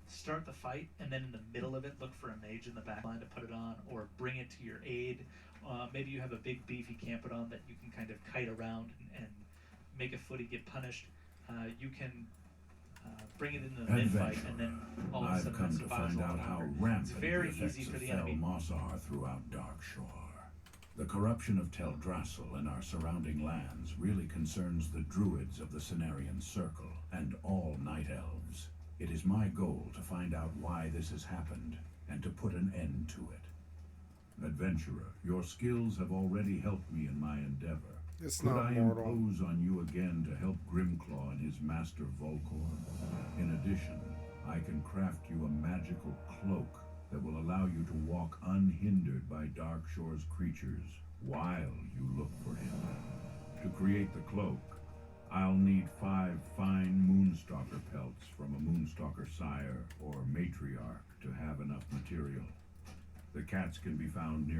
start the fight, and then in the middle of it look for a mage in the back line to put it on, or bring it to your aid. Maybe you have a big beefy Campodon that you can kind of kite around and make a footy get punished. You can bring it in the mid-fight, and then all of a sudden I've come it to survives find a lot out how longer. rampant It's very the effects easy for of the Fel enemy. Moss are throughout Darkshore. The corruption of Teldrassil and our surrounding lands really concerns the druids of the Cenarian Circle and all Night Elves. It is my goal to find out why this has happened and to put an end to it. Adventurer, your skills have already helped me in my endeavor. It's Could not I mortal. impose on you again to help Grimclaw and his master Volkor? In addition, I can craft you a magical cloak that will allow you to walk unhindered by Darkshore's creatures while you look for him. To create the cloak, I'll need 5 fine Moonstalker pelts from a Moonstalker sire or matriarch to have enough material. The cats can be found near